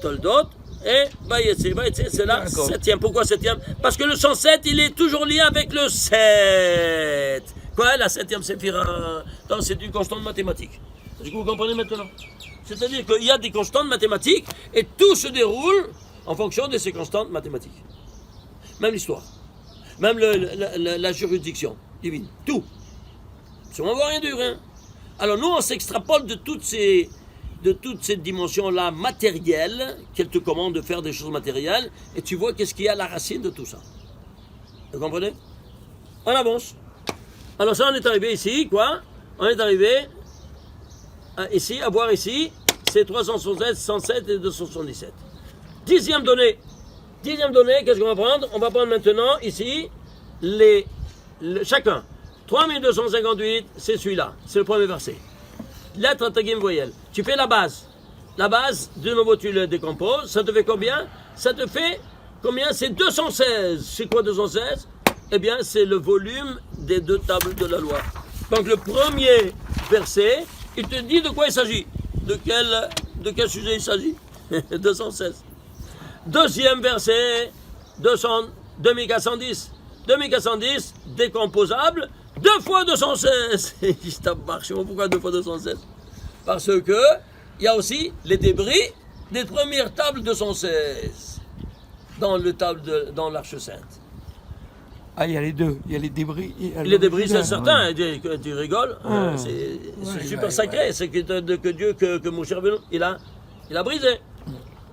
Toldot, Et Bayetse, c'est la D'accord. 7e. Pourquoi 7e? Parce que le 107, il est toujours lié avec le 7. Quoi, la 7e séphira? Donc, c'est une constante mathématique. Est-ce que vous comprenez maintenant? C'est-à-dire qu'il y a des constantes mathématiques et tout se déroule en fonction de ces constantes mathématiques. Même l'histoire, même la juridiction divine, tout. Si on ne voit rien du rien. Alors nous, on s'extrapole de toutes ces dimensions-là matérielles qu'elle te commande de faire des choses matérielles et tu vois qu'est-ce qu'il y a à la racine de tout ça. Vous comprenez? On avance. Alors ça, on est arrivé ici, quoi? On est arrivé ici, à voir ici, c'est 367, 107 et 277. Dixième donnée, qu'est-ce qu'on va prendre? On va prendre maintenant ici chacun. 3258, c'est celui-là, c'est le premier verset. Lettre, tagim, voyelle. Tu fais la base. La base, de nouveau tu le décomposes. Ça te fait combien? Ça te fait combien? C'est 216. C'est quoi 216? Eh bien, c'est le volume des deux tables de la loi. Donc le premier verset, il te dit de quoi il s'agit. De quel sujet il s'agit? 216. Deuxième verset, 2410. 2410, décomposable, 2 fois 216. Pourquoi 2 fois 216? Parce que il y a aussi les débris des premières tables 216 dans l'Arche Sainte. Ah, il y a les deux. Il y a les débris. Les débris, c'est certain. Tu rigoles. C'est super sacré. C'est que Dieu, que mon cher Benoît, il a brisé.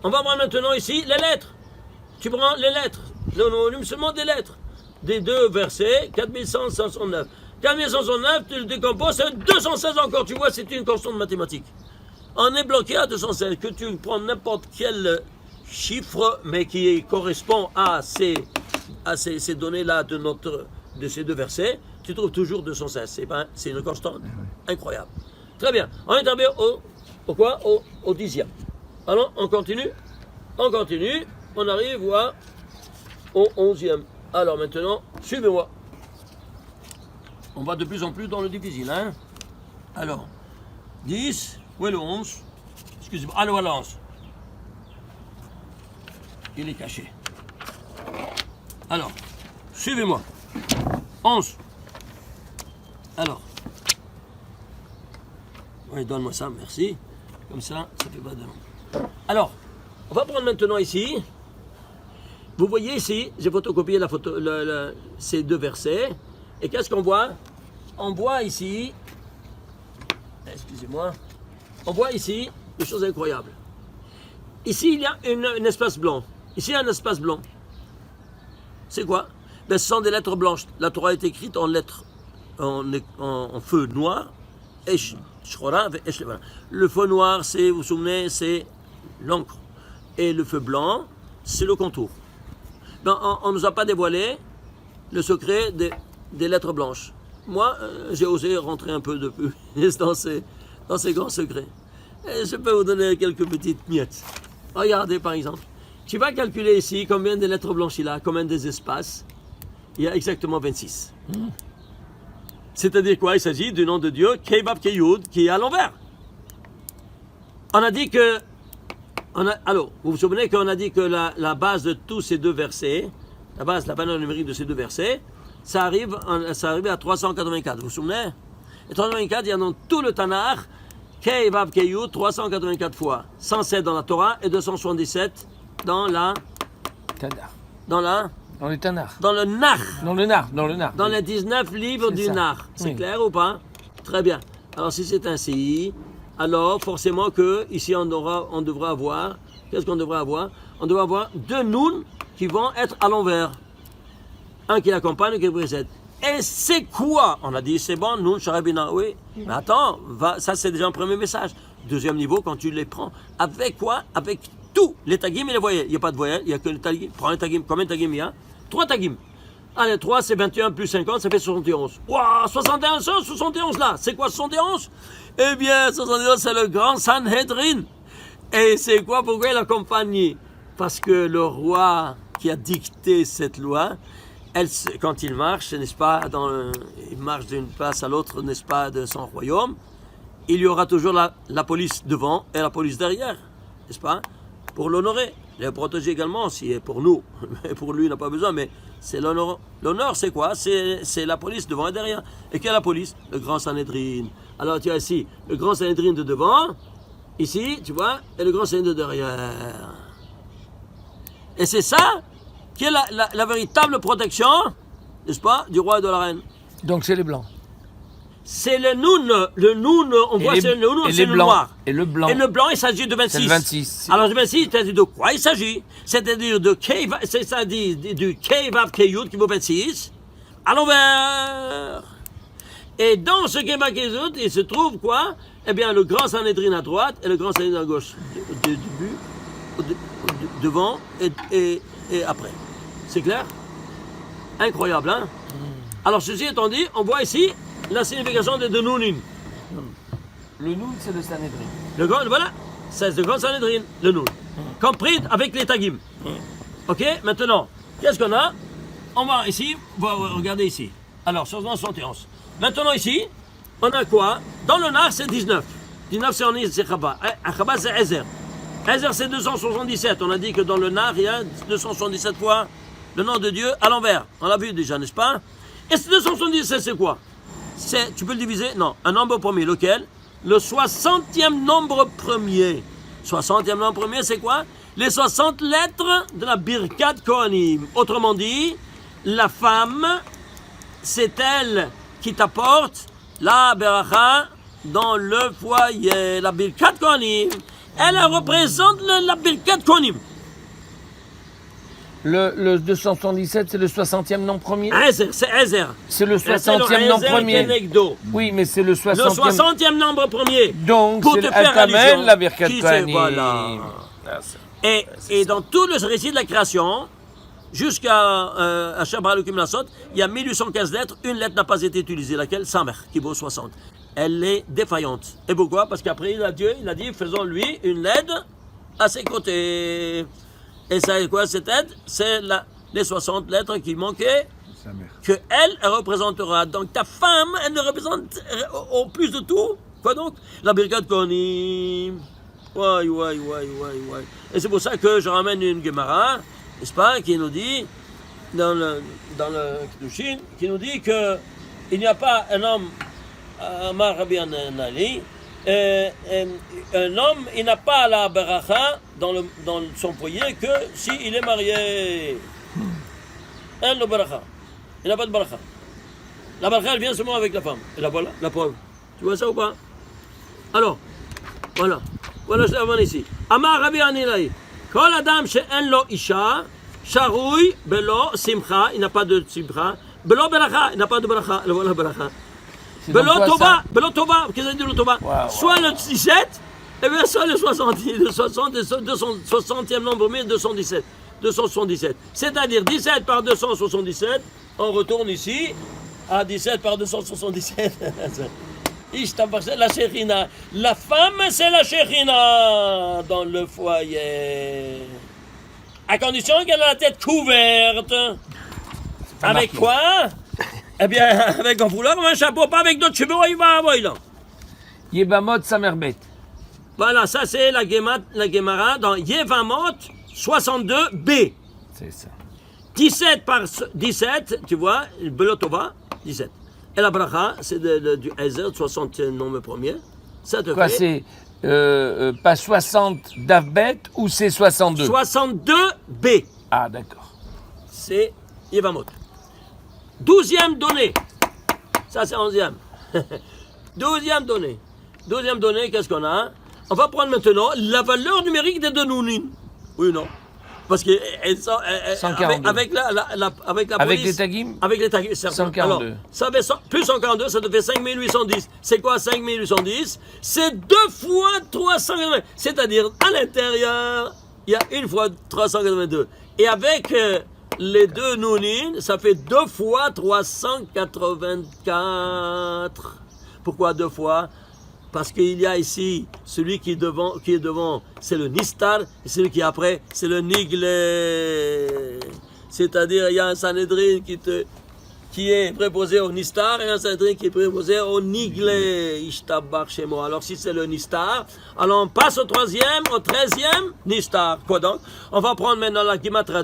On va voir maintenant ici les lettres. Tu prends les lettres. Le volume seulement des lettres. Des deux versets, 4169. 4169, tu le décomposes, c'est 216 encore. Tu vois, c'est une constante mathématique. On est bloqué à 216. Que tu prends n'importe quel chiffre, mais qui correspond à ces données-là de ces deux versets, tu trouves toujours 216. C'est une constante incroyable. Très bien. On est arrivé au 10e. Alors, on continue. On arrive au 11e. Alors maintenant, suivez-moi. On va de plus en plus dans le difficile. Hein? Alors, 10, où est le 11? Excusez-moi, allô, à le 11. Il est caché. Alors, suivez-moi. 11. Alors. Oui, donne-moi ça, merci. Comme ça fait pas de nom. Alors, on va prendre maintenant ici. Vous voyez ici, j'ai photocopié ces deux versets. Et qu'est-ce qu'on voit? On voit ici, excusez-moi, on voit ici des choses incroyables. Ici, il y a un espace blanc. Ici, il y a un espace blanc. C'est quoi? Ben, ce sont des lettres blanches. La Torah est écrite en lettres, en feu noir. Le feu noir, vous vous souvenez, c'est l'encre. Et le feu blanc, c'est le contour. Ben, on ne nous a pas dévoilé le secret des lettres blanches. Moi, j'ai osé rentrer un peu de plus dans ces grands secrets. Et je peux vous donner quelques petites miettes. Regardez par exemple. Tu vas calculer ici combien de lettres blanches il a, combien des espaces. Il y a exactement 26. C'est-à-dire quoi? Il s'agit du nom de Dieu, Kevav Keyud, qui est à l'envers. On a dit que... Alors, vous vous souvenez qu'on a dit que la base de tous ces deux versets, la valeur numérique de ces deux versets, ça arrive à 384. Vous vous souvenez? Et 384, il y a dans tout le Tanakh, Kei Vav Keyud, 384 fois. 107 dans la Torah et 277 dans la... Tanakh. Dans le Tanakh. Dans le Nach. Dans le Nar. Dans les 19 livres du Nach. C'est clair ou pas? Très bien. Alors si c'est ainsi, alors forcément que ici on devra avoir... Qu'est-ce qu'on devrait avoir? On devrait avoir deux Nun qui vont être à l'envers. Un qui l'accompagne et un qui précède. Et c'est quoi? On a dit c'est bon, Nun, Sharabina, oui. Mais attends, ça c'est déjà un premier message. Deuxième niveau, quand tu les prends, avec quoi? Avec tous les tagim et les voyelles. Il n'y a pas de voyelles, il n'y a que les tagim. Prends un tagim. Combien de tagim il y a? 3 tagim. Allez, 3 c'est 21 plus 50, ça fait 71. Waouh, 71, 71 là. C'est quoi 71? Eh bien, 71 c'est le grand Sanhedrin. Et c'est quoi? Pourquoi il accompagne? Parce que le roi qui a dicté cette loi, quand il marche, n'est-ce pas, il marche d'une place à l'autre, n'est-ce pas, de son royaume, il y aura toujours la police devant et la police derrière, n'est-ce pas? pour l'honorer, le protéger également, si est pour nous. Mais pour lui, il n'a pas besoin, mais c'est l'honneur. L'honneur, c'est quoi? C'est la police devant et derrière. Et quelle est la police? Le grand Sanhédrin. Alors tu as ici le grand Sanhédrin de devant, ici, tu vois, et le grand Sanhédrin de derrière. Et c'est ça qui est la véritable protection, n'est-ce pas, du roi et de la reine. Donc c'est les blancs. C'est le noun, on voit c'est le noun, c'est le blancs. noir. Et le blanc. Et le blanc, il s'agit de 26. C'est le 26. Alors, le 26, c'est-à-dire de quoi il s'agit? C'est-à-dire de c'est-à-dire du K-Vav K-Yud qui vaut 26, à l'envers. Et dans ce K-Vav K-Yud, il se trouve quoi? Eh bien, le grand Sanhédrin à droite et le grand Sanhédrin à gauche. Devant et après. C'est clair? Incroyable, hein? Alors, ceci étant dit, on voit ici la signification de Nounin. Le Noun, c'est le Sanhédrin. Le grand, voilà, c'est le grand Sanhédrin, le Noun. Compris avec les Tagim. Ok, maintenant, qu'est-ce qu'on a? On va ici, on va regarder ici. Alors, sur 71. Maintenant, ici, on a quoi? Dans le Nar, c'est 19. 19, c'est Onis, c'est Chaba. Chaba, c'est Ezer. Ezer, c'est 277. On a dit que dans le Nar, il y a 277 fois le nom de Dieu à l'envers. On l'a vu déjà, n'est-ce pas? Et ce 277, c'est quoi? Tu peux le diviser? Non, un nombre premier. Lequel? Le 60e nombre premier. 60e nombre premier, c'est quoi? Les 60 lettres de la Birkat Kohanim. Autrement dit, la femme, c'est elle qui t'apporte la beracha dans le foyer. La Birkat Kohanim, elle représente la Birkat Kohanim. Le 277, c'est le 60e nom premier. Ezer, c'est Ezer. C'est le 60e nom premier. Kenegdo. Oui, mais c'est le 60e. Le 60e nombre premier. Donc, pour c'est te le faire Atamen, allusion. la Birkat Qui Kohanim. c'est, voilà. Et dans tout le récit de la création, jusqu'à Shabbat Elohim Lasot, il y a 1815 lettres, une lettre n'a pas été utilisée, laquelle? Samer, qui vaut 60. Elle est défaillante. Et pourquoi? Parce qu'après, Dieu, il a dit, faisons-lui une lettre à ses côtés. Et ça, quoi, cette aide? C'est les 60 lettres qui manquaient, que elle représentera. Donc ta femme, elle ne représente au plus de tout, quoi donc? La Birkat Kohanim. Ouais. Et c'est pour ça que je ramène une Gemara, n'est-ce pas, qui nous dit, dans le Kedushin, qui nous dit que il n'y a pas un homme, Amar Rabbi Anali, un homme, il n'a pas la beracha dans son foyer que s'il est marié. Le beracha. Il n'a pas de beracha. La beracha, elle vient seulement avec la femme. Et la voilà, la preuve. Tu vois ça ou pas? Alors, voilà. Voilà, je l'avais ici. Amar Rabbi Anilai. Kol adam she'en lo isha, sharoui belo simcha, il n'a pas de simcha. Belo beracha, il n'a pas de beracha. Le voilà beracha. Belo Tova, qu'est-ce que ça dit le Tova? Soit le 17, et bien soit le 60, le 60e nombre, mais 277. C'est-à-dire 17 par 277, on retourne ici à 17 par 277. La Shechina. La femme, c'est la Shechina dans le foyer. À condition qu'elle a la tête couverte. Avec quoi? Eh bien, avec un foulard ou un chapeau, pas avec d'autres cheveux, il va avoir là. Yebamot Samerbet. Voilà, ça c'est la Gemara dans Yevamot 62b. C'est ça. 17 par 17, tu vois, Belotova, 17. Et la bracha, c'est du Ezer, 60 nombre premier. Ça te Quoi, fait... c'est pas 60 d'Avbet ou c'est 62? 62b. Ah, d'accord. C'est Yevamot. 12e donnée. Ça, c'est 11e. 12e donnée. 12e donnée, qu'est-ce qu'on a? On va prendre maintenant la valeur numérique des deux Nounin. Oui ou non? Parce que avec la police... Avec les Tagim? Avec les Tagim, 142. Alors, ça fait plus 142, ça te fait 5810. C'est quoi 5810? C'est 2 fois 380. C'est-à-dire, à l'intérieur, il y a 1 fois 382. Et avec... les deux Nounin, ça fait 2 fois 384. Pourquoi 2 fois? Parce qu'il y a ici celui qui est devant, c'est le Nistar, et celui qui est après, c'est le Niglé. C'est-à-dire, il y a un Sanhédrin qui est préposé au Nistar et un Sanhedrin qui est préposé au Niglé. Ishtabach chez moi. Alors si c'est le Nistar, alors on passe au 13e Nistar. Quoi donc? On va prendre maintenant la Gematra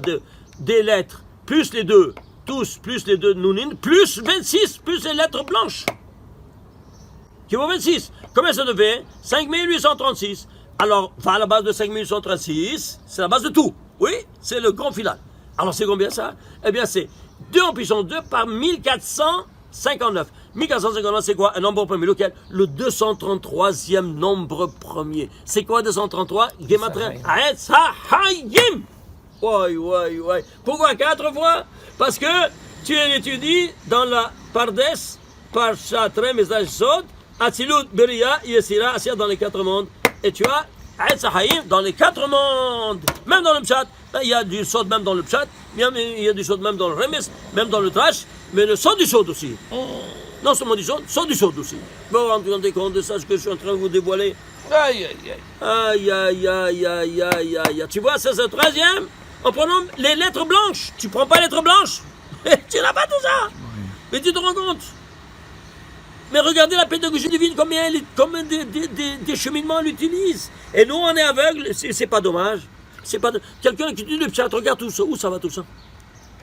des lettres, plus les deux, tous, plus les deux Nounin, plus 26, plus les lettres blanches. Qui vaut 26. Combien ça devait? 5836. Alors, va à la base de 5836, c'est la base de tout. Oui, c'est le grand final. Alors, c'est combien ça? Eh bien, c'est 2 en puissance 2 par 1459. 1459, c'est quoi? Un nombre premier. Lequel? Le 233e nombre premier. C'est quoi 233? Gematria Aetz HaHayim. Ouais. Pourquoi 4 fois? Parce que tu étudies dans la Pardes, Parshat Message Sod, Atzilut, Beria, Yesira, Asir dans les 4 mondes. Et tu as Aetz HaHayim dans les 4 mondes. Même dans le Pshat. Il y a du Sod même dans le Pshat. Il y a du Sod même dans le Remes, même dans le Trash. Mais le Sod du Sod aussi. Non seulement du Sod du Sod aussi. Vous vous rendez compte de ça, ce que je suis en train de vous dévoiler? Aïe. Aïe. Tu vois, ça c'est le 13e. En prenant les lettres blanches. Tu prends pas les lettres blanches. Tu n'as pas tout ça. Mais tu te rends compte. Mais regardez la pédagogie divine, combien des cheminements elle utilise. Et nous, on est aveugles, c'est pas dommage. Quelqu'un qui dit le chat, regarde tout ça. Où ça va tout ça?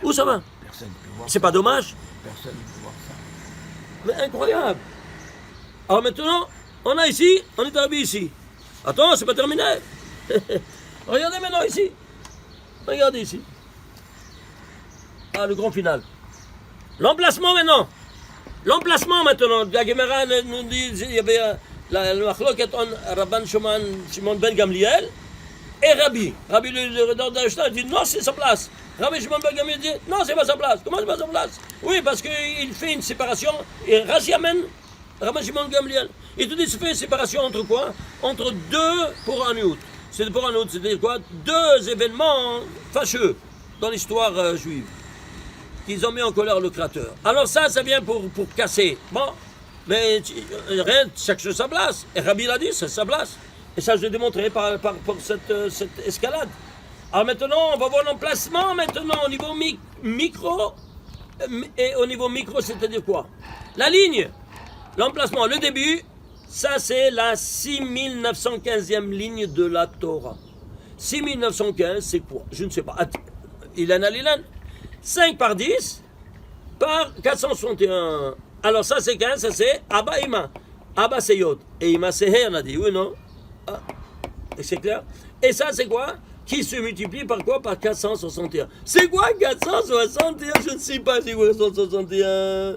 Où ça va? Personne ne peut voir C'est pas dommage? Personne ne peut voir ça. Mais incroyable. Alors maintenant, on est arrivé ici. Attends, c'est pas terminé. Regardez maintenant ici. Regardez ici. Ah, le grand final. L'emplacement maintenant. La Gemara nous dit il y avait le machloket entre Rabban Shimon ben Gamliel et Rabbi. Rabbi, le rédacteur d'Einstein, dit non, c'est sa place. Rabbi Shimon ben Gamliel dit non, c'est pas sa place. Comment c'est pas sa place? Oui, parce qu'il fait une séparation. Et Rashi amène Rabbi Shimon ben Gamliel. Il te dit qu'il fait une séparation entre quoi? Entre 2 pour un out. C'est pour un out, c'est-à-dire quoi? 2 événements fâcheux dans l'histoire juive. Qu'ils ont mis en colère le Créateur. Alors ça vient pour casser. Bon, mais rien, chaque chose sa place. Et Rabbi l'a dit, c'est sa place. Et ça, je l'ai démontré par cette escalade. Alors maintenant, on va voir l'emplacement maintenant au niveau micro. Et au niveau micro, c'est-à-dire quoi? La ligne, l'emplacement, le début, ça c'est la 6915e ligne de la Torah. 6915, c'est quoi? Je ne sais pas. Ilan. 5 par 10 par 461. Alors ça c'est 15, ça c'est Abba Ima. Abba c'est Yod. Et Ima c'est He, on a dit, oui non? Ah. C'est clair? Et ça c'est quoi? Qui se multiplie par quoi? Par 461. C'est quoi 461? Je ne sais pas c'est quoi 461.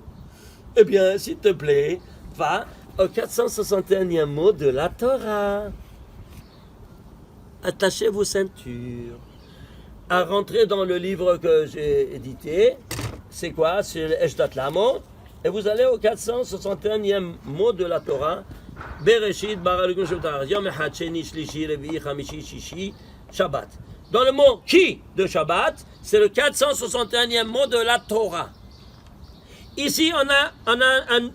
Eh bien, s'il te plaît, va au 461e mot de la Torah. Attachez vos ceintures. À rentrer dans le livre que j'ai édité, c'est quoi? C'est le Eshdat Lamo. Et vous allez au 461e mot de la Torah. Bereshit, bara l'ukun Shabbat, Yom Echad, Sheni, Shlishi, Revi'i, Chamishi, Shishi, Shabbat. Dans le mot qui de Shabbat, c'est le 461e mot de la Torah. Ici, on a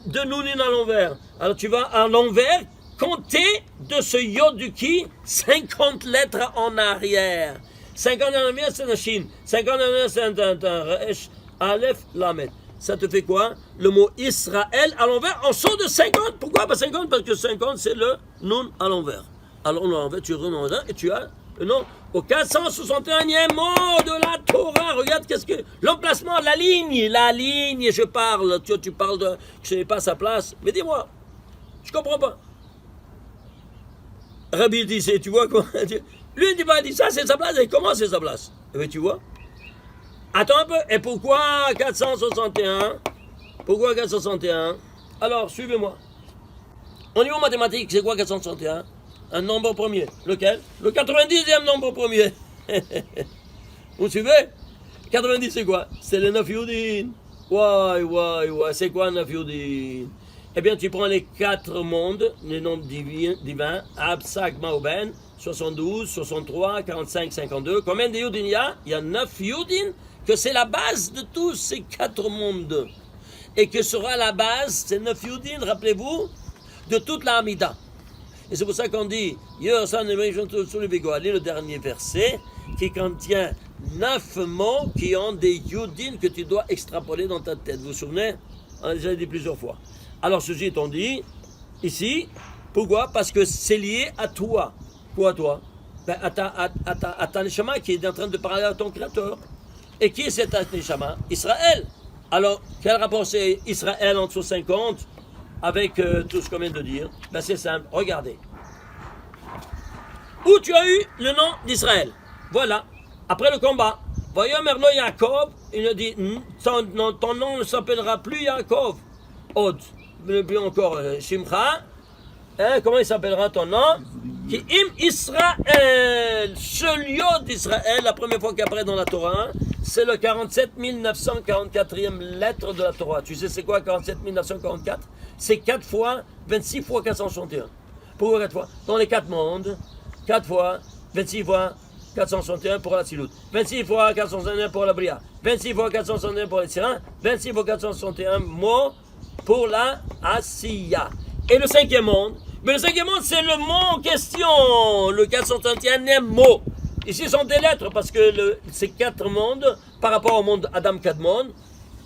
deux nounin à l'envers. Alors tu vas à l'envers, compter de ce yod du qui 50 lettres en arrière. 50 en arrière, c'est un shin. 50 en arrière, c'est un resh, aleph, lamed. Ça te fait quoi? Le mot Israël à l'envers en saut de 50. Pourquoi pas 50? Parce que 50, c'est le nun à l'envers. Alors, à l'envers, tu renonces et tu as le nom au 461e mot de la Torah. Regarde, qu'est-ce que. L'emplacement, la ligne, je parle. Tu parles de. Je n'ai pas sa place. Mais dis-moi, je comprends pas. Rabbi dit, tu vois quoi? Lui, il dit pas, ça, c'est sa place. Et comment c'est sa place? Eh bien, tu vois? Attends un peu. Et pourquoi 461? Pourquoi 461? Alors, suivez-moi. Au niveau mathématique, c'est quoi 461? Un nombre premier. Lequel? Le 90e nombre premier. Vous suivez? 90, c'est quoi? C'est le 9 Youdin. Ouais. C'est quoi 9 Youdin? Eh bien, tu prends les 4 mondes, les nombres divins, Absak, Maoben, 72, 63, 45, 52. Combien de Youdin il y a? Il y a 9 Youdin, que c'est la base de tous ces 4 mondes. Et que sera la base, ces 9 Youdin, rappelez-vous, de toute la Hamida. Et c'est pour ça qu'on dit, le dernier verset, qui contient 9 mots qui ont des yudin que tu dois extrapoler dans ta tête. Vous vous souvenez? On a déjà dit plusieurs fois. Alors, ceci étant dit, ici, pourquoi? Parce que c'est lié à toi. Quoi à toi? Ben, à ta neshama qui est en train de parler à ton créateur. Et qui est cet neshama? Israël. Alors, quel rapport c'est Israël en dessous 50 avec tout ce qu'on vient de dire? Ben, c'est simple, regardez. Où tu as eu le nom d'Israël? Voilà. Après le combat, voyons Merlo Yaakov, il a dit ton nom ne s'appellera plus Yaakov. Od, plus encore Shimcha. Hein, comment il s'appellera ton nom? Qui im Israël. Ce lieu d'Israël, la première fois qu'il apparaît dans la Torah, c'est le 47 944e lettre de la Torah. Tu sais c'est quoi 47 944? C'est 4 fois 26 fois 461. Pourquoi 4 fois? Dans les 4 mondes, 4 fois 26 fois 461 pour la Tzilut, 26 fois 461 pour la Bria, 26 fois 461 pour les Syriens, 26 fois 461 mots pour la Asiya. Et le 5e monde, mais le 5e monde c'est le mot en question, le 461e mot. Ici ce sont des lettres parce que ces 4 mondes, par rapport au monde Adam Kadmon,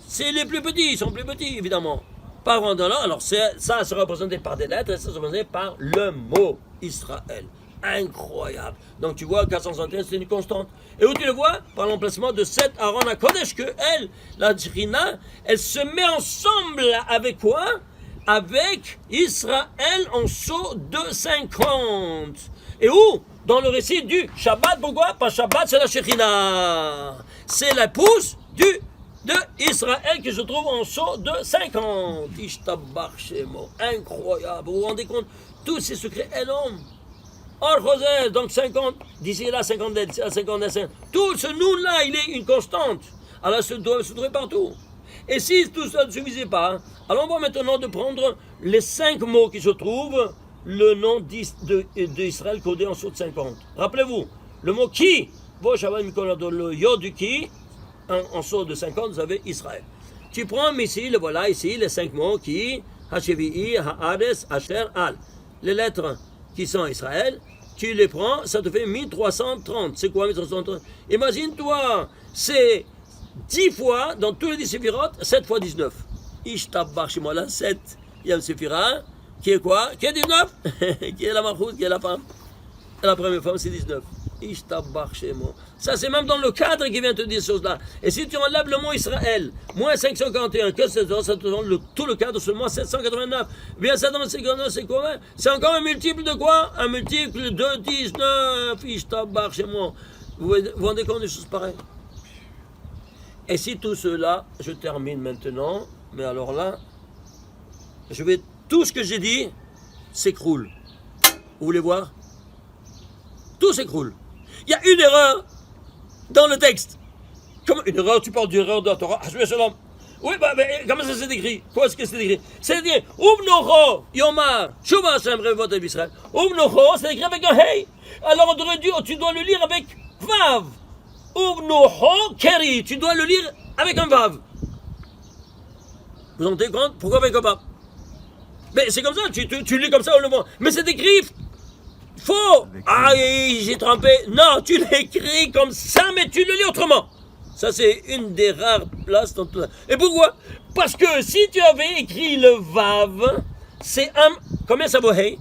c'est les plus petits, ils sont plus petits évidemment. Par rapport là, alors ça c'est représenté par des lettres et ça c'est représenté par le mot Israël. Incroyable. Donc tu vois, 461, c'est une constante. Et où tu le vois? Par l'emplacement de 7 Aaron à Kodesh, que elle, la Djrina, elle se met ensemble avec quoi? Avec Israël en saut de 50. Et où? Dans le récit du Shabbat. Pourquoi? Pas Shabbat, c'est la Shekhinah. C'est l'épouse de Israël qui se trouve en saut de 50. Ishtabach Shemo. Incroyable. Vous vous rendez compte? Tous ces secrets énormes. Or, José, donc 50, d'ici là, 50, 50, tout ce nous-là, il est une constante. Alors, ça doit se trouver partout. Et si tout ça ne suffisait pas, alors on va maintenant de prendre les 5 mots qui se trouvent, le nom d'Israël codé en saut de 50. Rappelez-vous, le mot qui, le yod du qui, en saut de 50, vous avez Israël. Tu prends ici, le voilà ici, les 5 mots qui, Hashevi'i, Haaretz, Asher, Al. Les lettres qui sont Israël, tu les prends, ça te fait 1330. C'est quoi 1330? Imagine-toi, c'est 10 fois, dans tous les 10 séphirotes, 7 fois 19. Ishtabach chez moi là, 7. Il y a un séphira, qui est quoi? Qui est 19? Qui est la marchoute, qui est la femme? Et la première femme, c'est 19. Ishtabach chez moi. Ça, c'est même dans le cadre qui vient te dire ces choses-là. Et si tu enlèves le mot Israël, moins 541, que c'est ça te donne tout le cadre seulement 789. Bien, ça dans le 59, c'est quoi? C'est encore un multiple de quoi? Un multiple de 19. Ishtabach chez moi. Vous vous rendez compte des choses pareilles? Et si tout cela, je termine maintenant, mais alors là, tout ce que j'ai dit s'écroule. Vous voulez voir? Tout s'écroule. Il y a une erreur dans le texte. Comment une erreur? Tu parles d'erreur de la Torah. Oui, mais comment ça s'est écrit? Quoi est-ce que c'est écrit? C'est-à-dire, Umnocho, Yomar, Shuvah Hashem Revot Israël. Umnocho, c'est écrit avec un hey. Alors on aurait dû, tu dois le lire avec Vav. Umnocho Keri, tu dois le lire avec un Vav. Vous en rendez compte? Pourquoi avec un Vav? Mais c'est comme ça, tu lis comme ça au levant. Mais c'est écrit faux. Ah, j'ai trompé. Non, tu l'écris comme ça, mais tu le lis autrement. Ça, c'est une des rares places dans tout ça. Et pourquoi? Parce que si tu avais écrit le Vav, c'est un... Combien ça vaut, hey?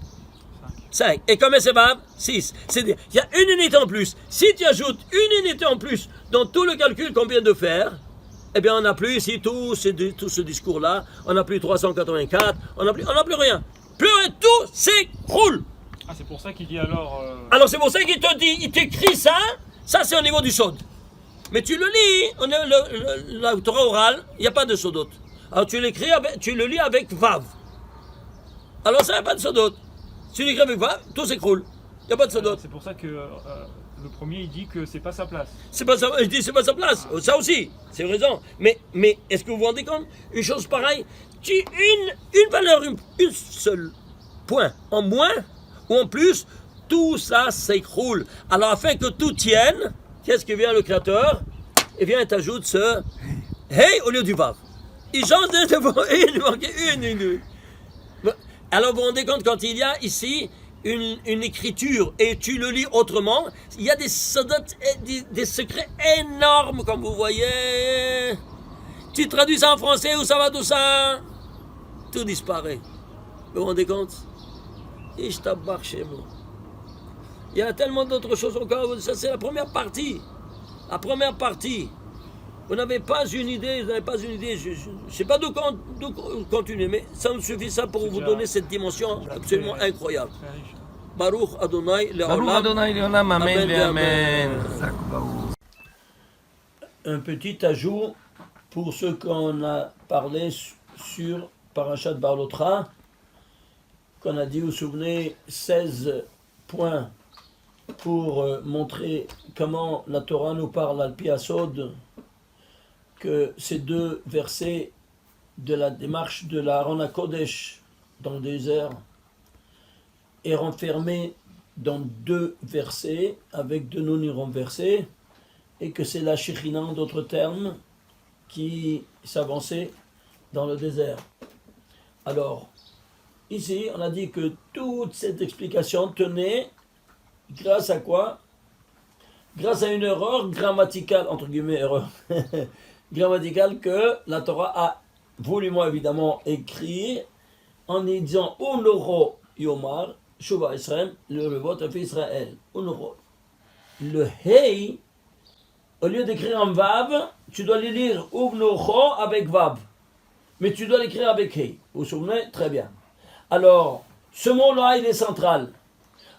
5. Et combien c'est Vav? 6. C'est-à-dire, il y a une unité en plus. Si tu ajoutes une unité en plus dans tout le calcul qu'on vient de faire, eh bien, on n'a plus ici tout ce discours-là. On n'a plus 384. On n'a plus rien. Plus rien, tout s'écroule. Ah, c'est pour ça qu'il dit alors... Alors, c'est pour ça qu'il te dit, il t'écrit ça. Ça, c'est au niveau du sod. Mais tu le lis, la Torah orale, il n'y a pas de sodot. Alors, tu le lis avec Vav. Alors, ça, il n'y a pas de sodot. Si tu l'écris avec Vav, tout s'écroule. Il n'y a pas de sodot. C'est pour ça que le premier, il dit que c'est pas sa place. Il dit c'est pas sa place. Ça aussi, c'est raison. Mais est-ce que vous vous rendez compte? Une chose pareille, une valeur, une seule point en moins ou en plus, tout ça s'écroule. Alors, afin que tout tienne, qu'est-ce que vient le Créateur? Il vient et t'ajoute ce hey au lieu du vav. Il change de il manquait une. Alors, vous vous rendez compte quand il y a ici une écriture et tu le lis autrement, il y a des secrets énormes, comme vous voyez. Tu traduis ça en français ou ça va tout ça, tout disparaît. Vous vous rendez compte? Et je tabac chez moi. Il y a tellement d'autres choses encore. Ça, c'est la première partie. La première partie. Vous n'avez pas une idée, Je ne sais pas d'où continuer, mais ça me suffit ça pour vous donner cette dimension absolument incroyable. Très riche. Baruch Adonai Baruch Leolam. Adonai Leolam, Amen, Amen. Un petit ajout pour ceux qu'on a parlé sur Parashat Barlotra, qu'on a dit, vous vous souvenez, 16 points pour montrer comment la Torah nous parle al pi Asod, que ces deux versets de la démarche de la Aaron HaKodesh dans le désert est renfermé dans deux versets avec deux noms renversés, et que c'est la Shekhinah, en d'autres termes, qui s'avançait dans le désert. Alors, ici, on a dit que toute cette explication tenait grâce à quoi? Grâce à une erreur grammaticale, entre guillemets erreur, grammaticale que la Torah a voulument évidemment écrit en y disant Unoro Yomar, Shuva Israël, le vote a fait Israël. Unoro. Le Hei, au lieu d'écrire en Vav, tu dois le lire Uvnocho avec Vav. Mais tu dois l'écrire avec Hei. Vous vous souvenez? Très bien. Alors, ce mot-là, il est central.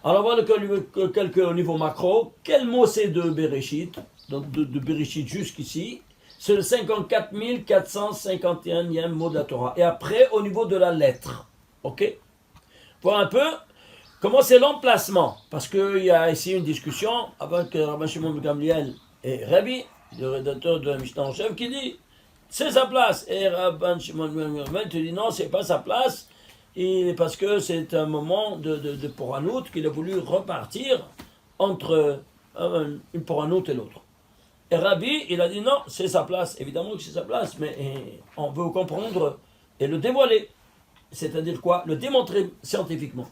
Alors, on va voir quelques au niveau macro. Quel mot c'est de Bereshit? Donc, de Bereshit jusqu'ici. C'est le 54 451e mot de la Torah. Et après, au niveau de la lettre. Ok? Voir un peu comment c'est l'emplacement. Parce qu'il y a ici une discussion avec Rabbi Shimon ben Gamliel et Rabbi, le rédacteur de la Mishnah en chef, qui dit c'est sa place. Et Rabbi Shimon ben Gamliel te dit non, c'est pas sa place. Et parce que c'est un moment de Poranout qu'il a voulu repartir entre une Poranout et l'autre. Et Rabbi, il a dit non, c'est sa place. Évidemment que c'est sa place, mais on veut comprendre et le dévoiler. C'est-à-dire quoi? Le démontrer scientifiquement.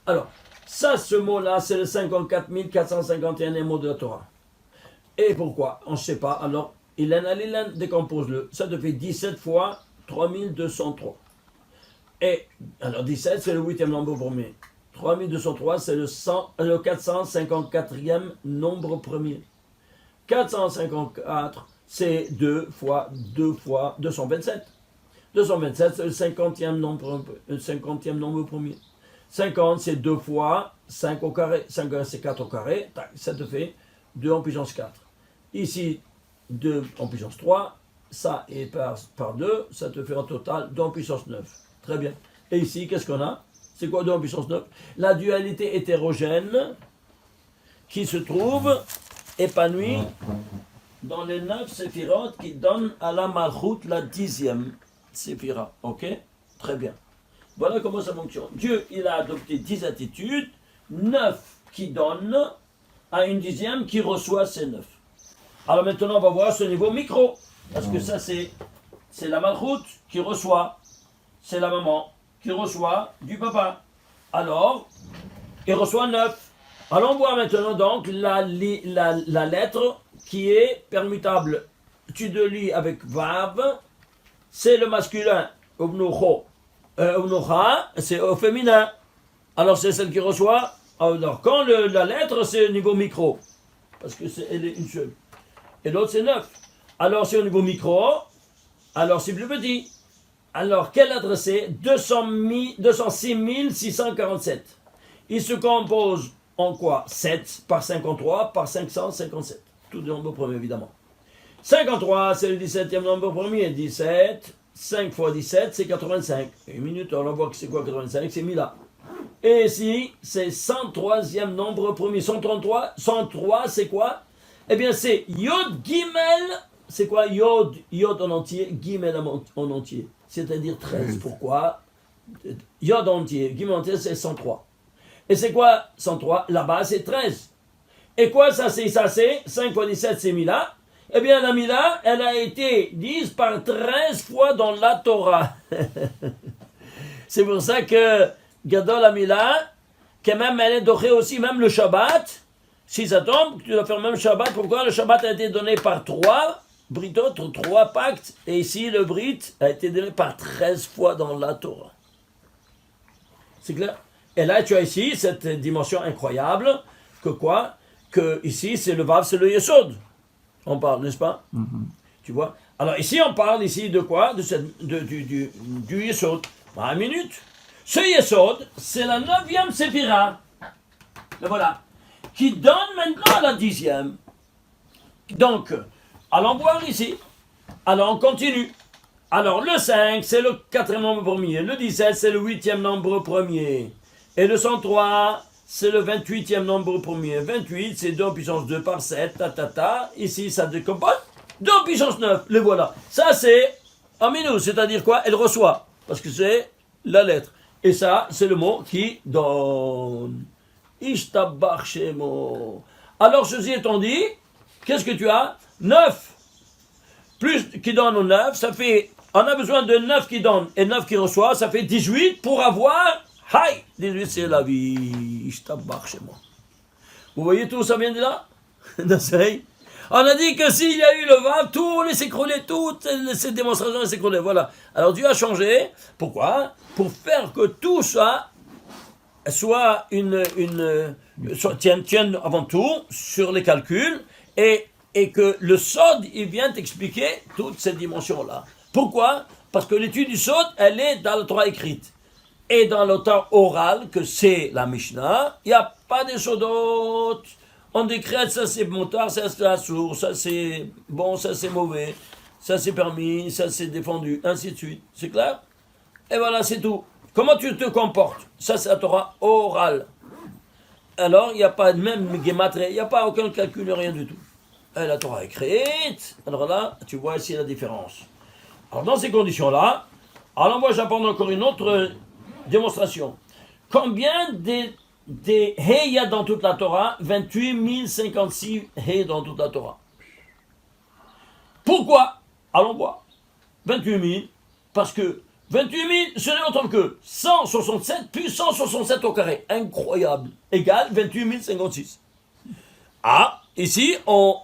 Alors, ça, ce mot-là, c'est le 54 451e mot de la Torah. Et pourquoi? On ne sait pas. Alors, Ilan Alilan, décompose-le. Ça te fait 17 fois 3203. Et, alors 17, c'est le 8e nombre premier. 3203, c'est le 454e nombre premier. 454, c'est 2 fois 227. 227, c'est le 50e nombre premier. 50, c'est 2 fois 5 au carré. 5, c'est 4 au carré. Ça te fait 2 en puissance 4. Ici, 2 en puissance 3. Ça est par 2. Ça te fait en total 2 en puissance 9. Très bien. Et ici, qu'est-ce qu'on a? C'est quoi 2 en puissance 9? La dualité hétérogène qui se trouve épanouie dans les 9 séphirotes qui donnent à la Malchut la 10e séphira. Ok? Très bien. Voilà comment ça fonctionne. Dieu, il a adopté 10 attitudes, 9 qui donnent à une 10e qui reçoit ces 9. Alors maintenant, on va voir ce niveau micro. Parce que ça, c'est la Malchut qui reçoit. C'est la maman qui reçoit du papa. Alors, il reçoit 9. Allons voir maintenant donc la lettre qui est permutable. Tu le lis avec Vav, c'est le masculin, Ubnocha, c'est au féminin. Alors c'est celle qui reçoit. Alors quand la lettre, c'est au niveau micro, parce que elle est une seule. Et l'autre c'est 9. Alors c'est au niveau micro, alors c'est plus petit. Alors quelle lettre c'est? 206 647. Il se compose en quoi? 7 par 53 par 557. Tout le nombre premier évidemment. 53 c'est le 17e nombre premier. 17, 5 fois 17 c'est 85. Une minute, on va voir que c'est quoi 85, c'est 1000 là. Et ici c'est 103e nombre premier. 103 c'est quoi? Eh bien c'est Yod Gimel. C'est quoi Yod en entier, Gimel en entier. C'est-à-dire 13. Pourquoi? Yod entier, Gimel entier c'est 103. Et c'est quoi 103? Là-bas, c'est 13. Et quoi ça c'est 5 fois 17, c'est Mila. Eh bien, la Mila, elle a été dite par 13 fois dans la Torah. C'est pour ça que Gadol Amila, que même elle est dorée aussi, même le Shabbat, si ça tombe, tu dois faire même Shabbat. Pourquoi? Le Shabbat a été donné par 3 britot, 3 pactes, et ici le brit a été donné par 13 fois dans la Torah. C'est clair? Et là, tu as ici cette dimension incroyable, que quoi? Que ici, c'est le Vav, c'est le Yesod. On parle, n'est-ce pas? Tu vois? Alors ici, on parle ici de quoi? Du Yesod. Une minute. Ce Yesod, c'est la 9e Séphira. Et voilà. Qui donne maintenant la 10e. Donc, allons voir ici. Alors, on continue. Alors, le 5, c'est le 4e nombre premier. Le 17, c'est le 8e nombre premier. Et le 103, c'est le 28e nombre premier. 28, c'est 2 puissance 2 par 7, Ici, ça décompose. 2 puissance 9, les voilà. Ça, c'est Aminou, c'est-à-dire quoi? Elle reçoit. Parce que c'est la lettre. Et ça, c'est le mot qui donne. Ishtabach Shemo. Alors, ceci étant dit, qu'est-ce que tu as? 9. Plus qui donne au 9, ça fait. On a besoin de 9 qui donne et 9 qui reçoit, ça fait 18 pour avoir. Haï! 18, c'est la vie. Ishtabach Shemo. Vous voyez tout ça vient de là? On a dit que s'il y a eu le Vav, tout s'écrouler, toutes ces démonstrations s'écrouler. Voilà. Alors Dieu a changé. Pourquoi? Pour faire que tout ça soit tienne avant tout sur les calculs et que le Sod, il vient t'expliquer toutes ces dimensions-là. Pourquoi? Parce que l'étude du Sod, elle est dans la Torah écrite. Et dans le Torah oral, que c'est la Mishnah, il n'y a pas de Sodot. On décrète, ça c'est motard, ça c'est assourd, ça c'est bon, ça c'est mauvais, ça c'est permis, ça c'est défendu, ainsi de suite. C'est clair? Et voilà, c'est tout. Comment tu te comportes? Ça c'est la Torah orale. Alors, il n'y a pas de même gématrie, il n'y a pas aucun calcul, rien du tout. Et la Torah écrite, alors là, tu vois ici la différence. Alors dans ces conditions-là, alors moi j'apprends encore une autre démonstration. Combien des He il y a dans toute la Torah? 28 056 He dans toute la Torah. Pourquoi? Allons voir. 28 000, parce que 28 000, ce n'est autre que 167 plus 167 au carré. Incroyable. Égal 28 056. Ah, ici, on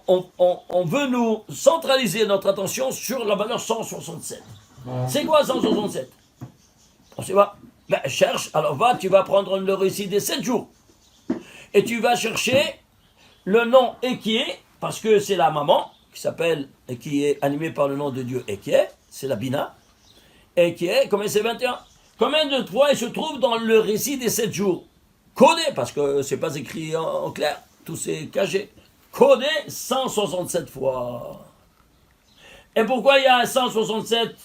veut nous centraliser notre attention sur la valeur 167. C'est quoi 167? On sait pas. Ben, cherche, alors tu vas prendre le récit des 7 jours. Et tu vas chercher le nom Ekié, parce que c'est la maman, qui est animée par le nom de Dieu Ekié, c'est la Bina. Ekié, combien c'est 21? Combien de fois il se trouve dans le récit des 7 jours? Codé, parce que c'est pas écrit en clair, tout c'est caché. Codé 167 fois. Et pourquoi il y a 167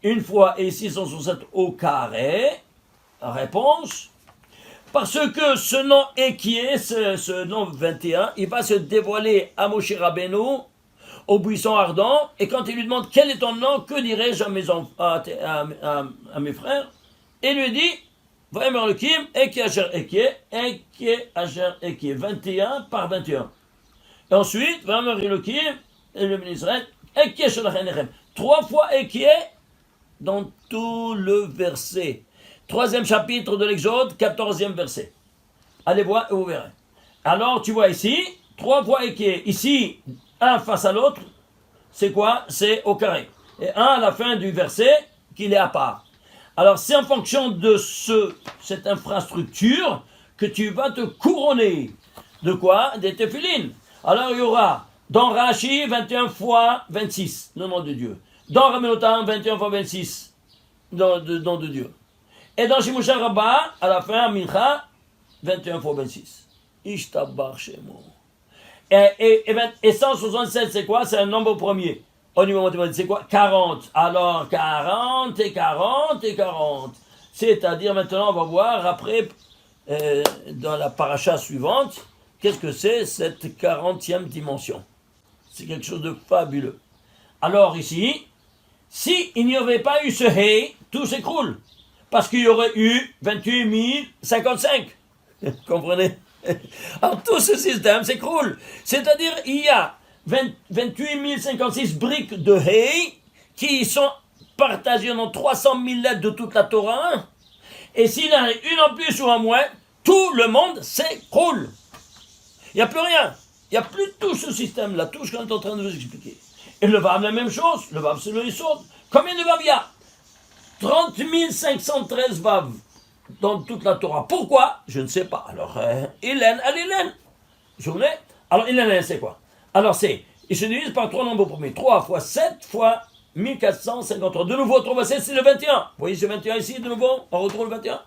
une fois et 667 au carré? Réponse. Parce que ce nom Ekié, ce nom 21, il va se dévoiler à Moshe Rabbeinu au buisson ardent, et quand il lui demande quel est ton nom, que dirais-je à mes frères? Il lui dit, vraiment le Kim, Ekié Asher Ekié, Ekié Asher Ekié, 21 par 21. Et ensuite, vraiment le Kim, et le ministre, Ekié Shalachenechem, 3 fois Ekié, dans tout le verset. 3e chapitre de l'Exode, 14e verset. Allez voir et vous verrez. Alors, tu vois ici, 3 fois Ekié. Ici, un face à l'autre, c'est quoi? C'est au carré. Et un à la fin du verset, qu'il est à part. Alors, c'est en fonction de cette infrastructure que tu vas te couronner. De quoi? Des téphilines. Alors, il y aura, dans Rashi, 21 fois 26, le nom de Dieu. Dans Ramenotam, 21 fois 26, nom de Dieu. Et dans Shimusha Rabbah, à la fin, Mincha, 21 fois 26. Ishtabach Shemo. Et 167, c'est quoi? C'est un nombre premier. Au niveau mathématique, c'est quoi? 40. Alors, 40 et 40 et 40. C'est-à-dire, maintenant, on va voir, après, dans la paracha suivante, qu'est-ce que c'est cette 40e dimension? C'est quelque chose de fabuleux. Alors, ici, si il n'y avait pas eu ce He, tout s'écroule. Parce qu'il y aurait eu 28 055. Comprenez? Alors tout ce système s'écroule. C'est-à-dire il y a 28 056 briques de He qui sont partagées dans 300 000 lettres de toute la Torah. Et s'il y en a une en plus ou en moins, tout le monde s'écroule. Il n'y a plus rien. Il n'y a plus tout ce système-là, tout ce qu'on est en train de vous expliquer. Et le Vav, la même chose. Le Vav, c'est le Yesod. Combien de Vav il y a 30 513 Vav dans toute la Torah. Pourquoi? Je ne sais pas. Alors, Hélène, je vous mets. Alors, Hélène, c'est quoi? Alors, il se divise par 3 nombres premiers. 3 fois 7 fois 1453. De nouveau, 3 fois 7, c'est le 21. Vous voyez ce 21 ici, de nouveau? On retrouve le 21.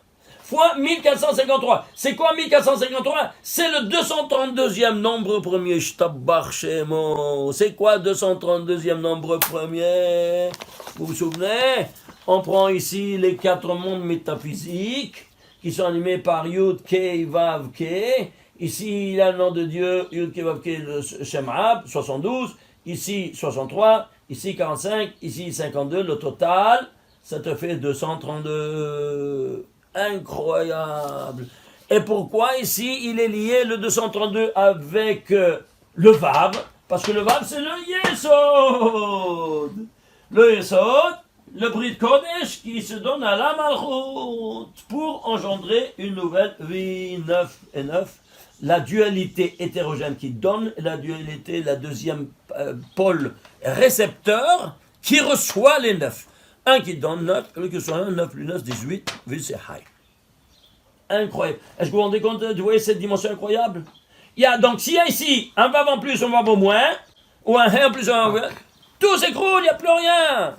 Fois 1453. C'est quoi 1453? C'est le 232e nombre premier. Shtabach Shemo. C'est quoi 232e nombre premier? Vous vous souvenez? On prend ici les 4 mondes métaphysiques qui sont animés par Yud, Kei, Vav, Kei. Ici, il y a le nom de Dieu, Yud, Kei, Vav, Kei, le Shem'ab, 72. Ici, 63. Ici, 45. Ici, 52. Le total, ça te fait 232. Incroyable. Et pourquoi ici, il est lié, le 232, avec le Vav? Parce que le Vav, c'est le Yesod. Le Yesod, le Brit Kodesh qui se donne à la Malchut pour engendrer une nouvelle vie, 9 et 9. La dualité hétérogène qui donne, la dualité, la deuxième pôle récepteur qui reçoit les 9. Un qui donne 9, le que soit 9 plus 9, 18, vu c'est high. Incroyable. Est-ce que vous vous rendez compte, vous voyez cette dimension incroyable? Il y a donc, s'il y a ici un Vav en plus, un Vav en moins, ou un He en plus, un Vav en moins, tout s'écroule, il n'y a plus rien.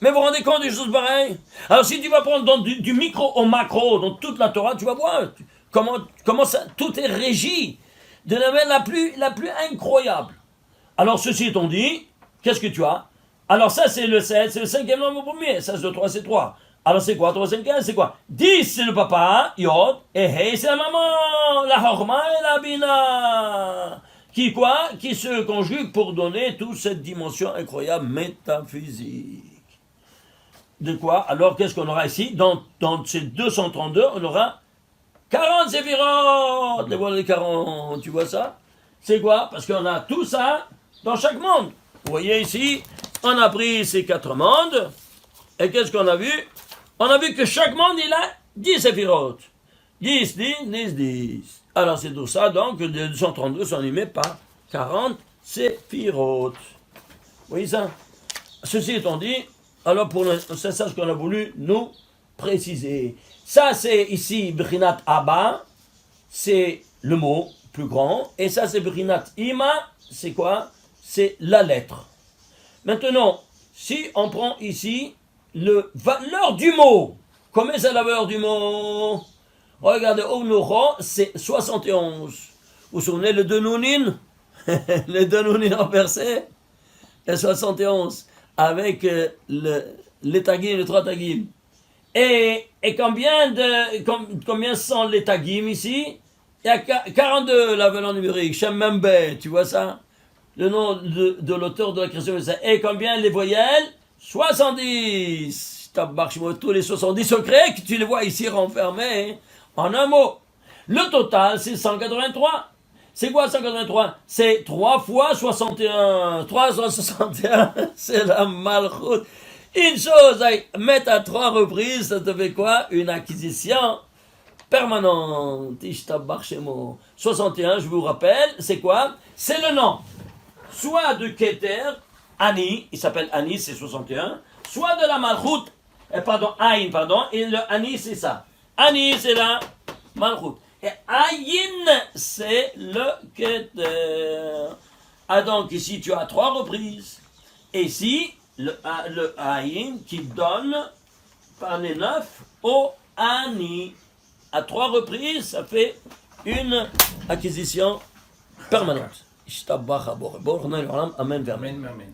Mais vous vous rendez compte des choses pareilles? Alors si tu vas prendre donc du micro au macro, dans toute la Torah, tu vas voir comment ça, tout est régi de la manière la plus incroyable. Alors ceci étant dit, qu'est-ce que tu as? Alors ça c'est le 7, c'est le 5e nombre premier, ça c'est le 3, c'est 3. Alors c'est quoi? 3, 5, 15, c'est quoi? 10 c'est le papa, Yod, et Hey c'est la maman, la Horma et la Bina. Qui quoi? Qui se conjugue pour donner toute cette dimension incroyable métaphysique. De quoi? Alors qu'est-ce qu'on aura ici? Dans ces 232, on aura 40 séphirotes. Les voilà les 40, tu vois ça? C'est quoi? Parce qu'on a tout ça dans chaque monde. Vous voyez ici, on a pris ces 4 mondes, et qu'est-ce qu'on a vu? On a vu que chaque monde, il a 10 séphirotes. 10, 10, 10, 10. Alors c'est tout ça, donc, les 232 sont animés par 40 séphirotes. Vous voyez ça? Ceci étant dit, alors c'est ça ce qu'on a voulu nous préciser. Ça c'est ici Brinat Abba, c'est le mot plus grand, et ça c'est Brinat Ima, c'est quoi? C'est la lettre. Maintenant, si on prend ici le valeur du mot, combien c'est la valeur du mot? Regardez, Ounouron, c'est 71. Vous vous souvenez le deux Nounin? Le deux Nounin en percé? Le 71. Avec les tagim, les 3 tagim. Et combien sont les tagim ici? Il y a 42 la valeur numérique. Shem Membe, tu vois ça? Le nom de l'auteur de la création. Et combien les voyelles? 70. Tous les 70 secrets que tu les vois ici renfermés en un mot. Le total, c'est 183. C'est quoi 183? C'est 3 fois 61. 3 fois 61, c'est la malchoute. Une chose à mettre à 3 reprises, ça te fait quoi? Une acquisition permanente. 61, je vous rappelle, c'est quoi? C'est le nom. Soit de Keter, Ani, il s'appelle Ani, c'est 61. Soit de la malchoute, Aïn, et le Ani, c'est ça. Ani, c'est la malchoute. Et Aïn, c'est le Keter. Ah donc ici tu as 3 reprises. Et ici, le Aïn qui donne par les 9 au Ani. À 3 reprises, ça fait une acquisition permanente. Amen, amen.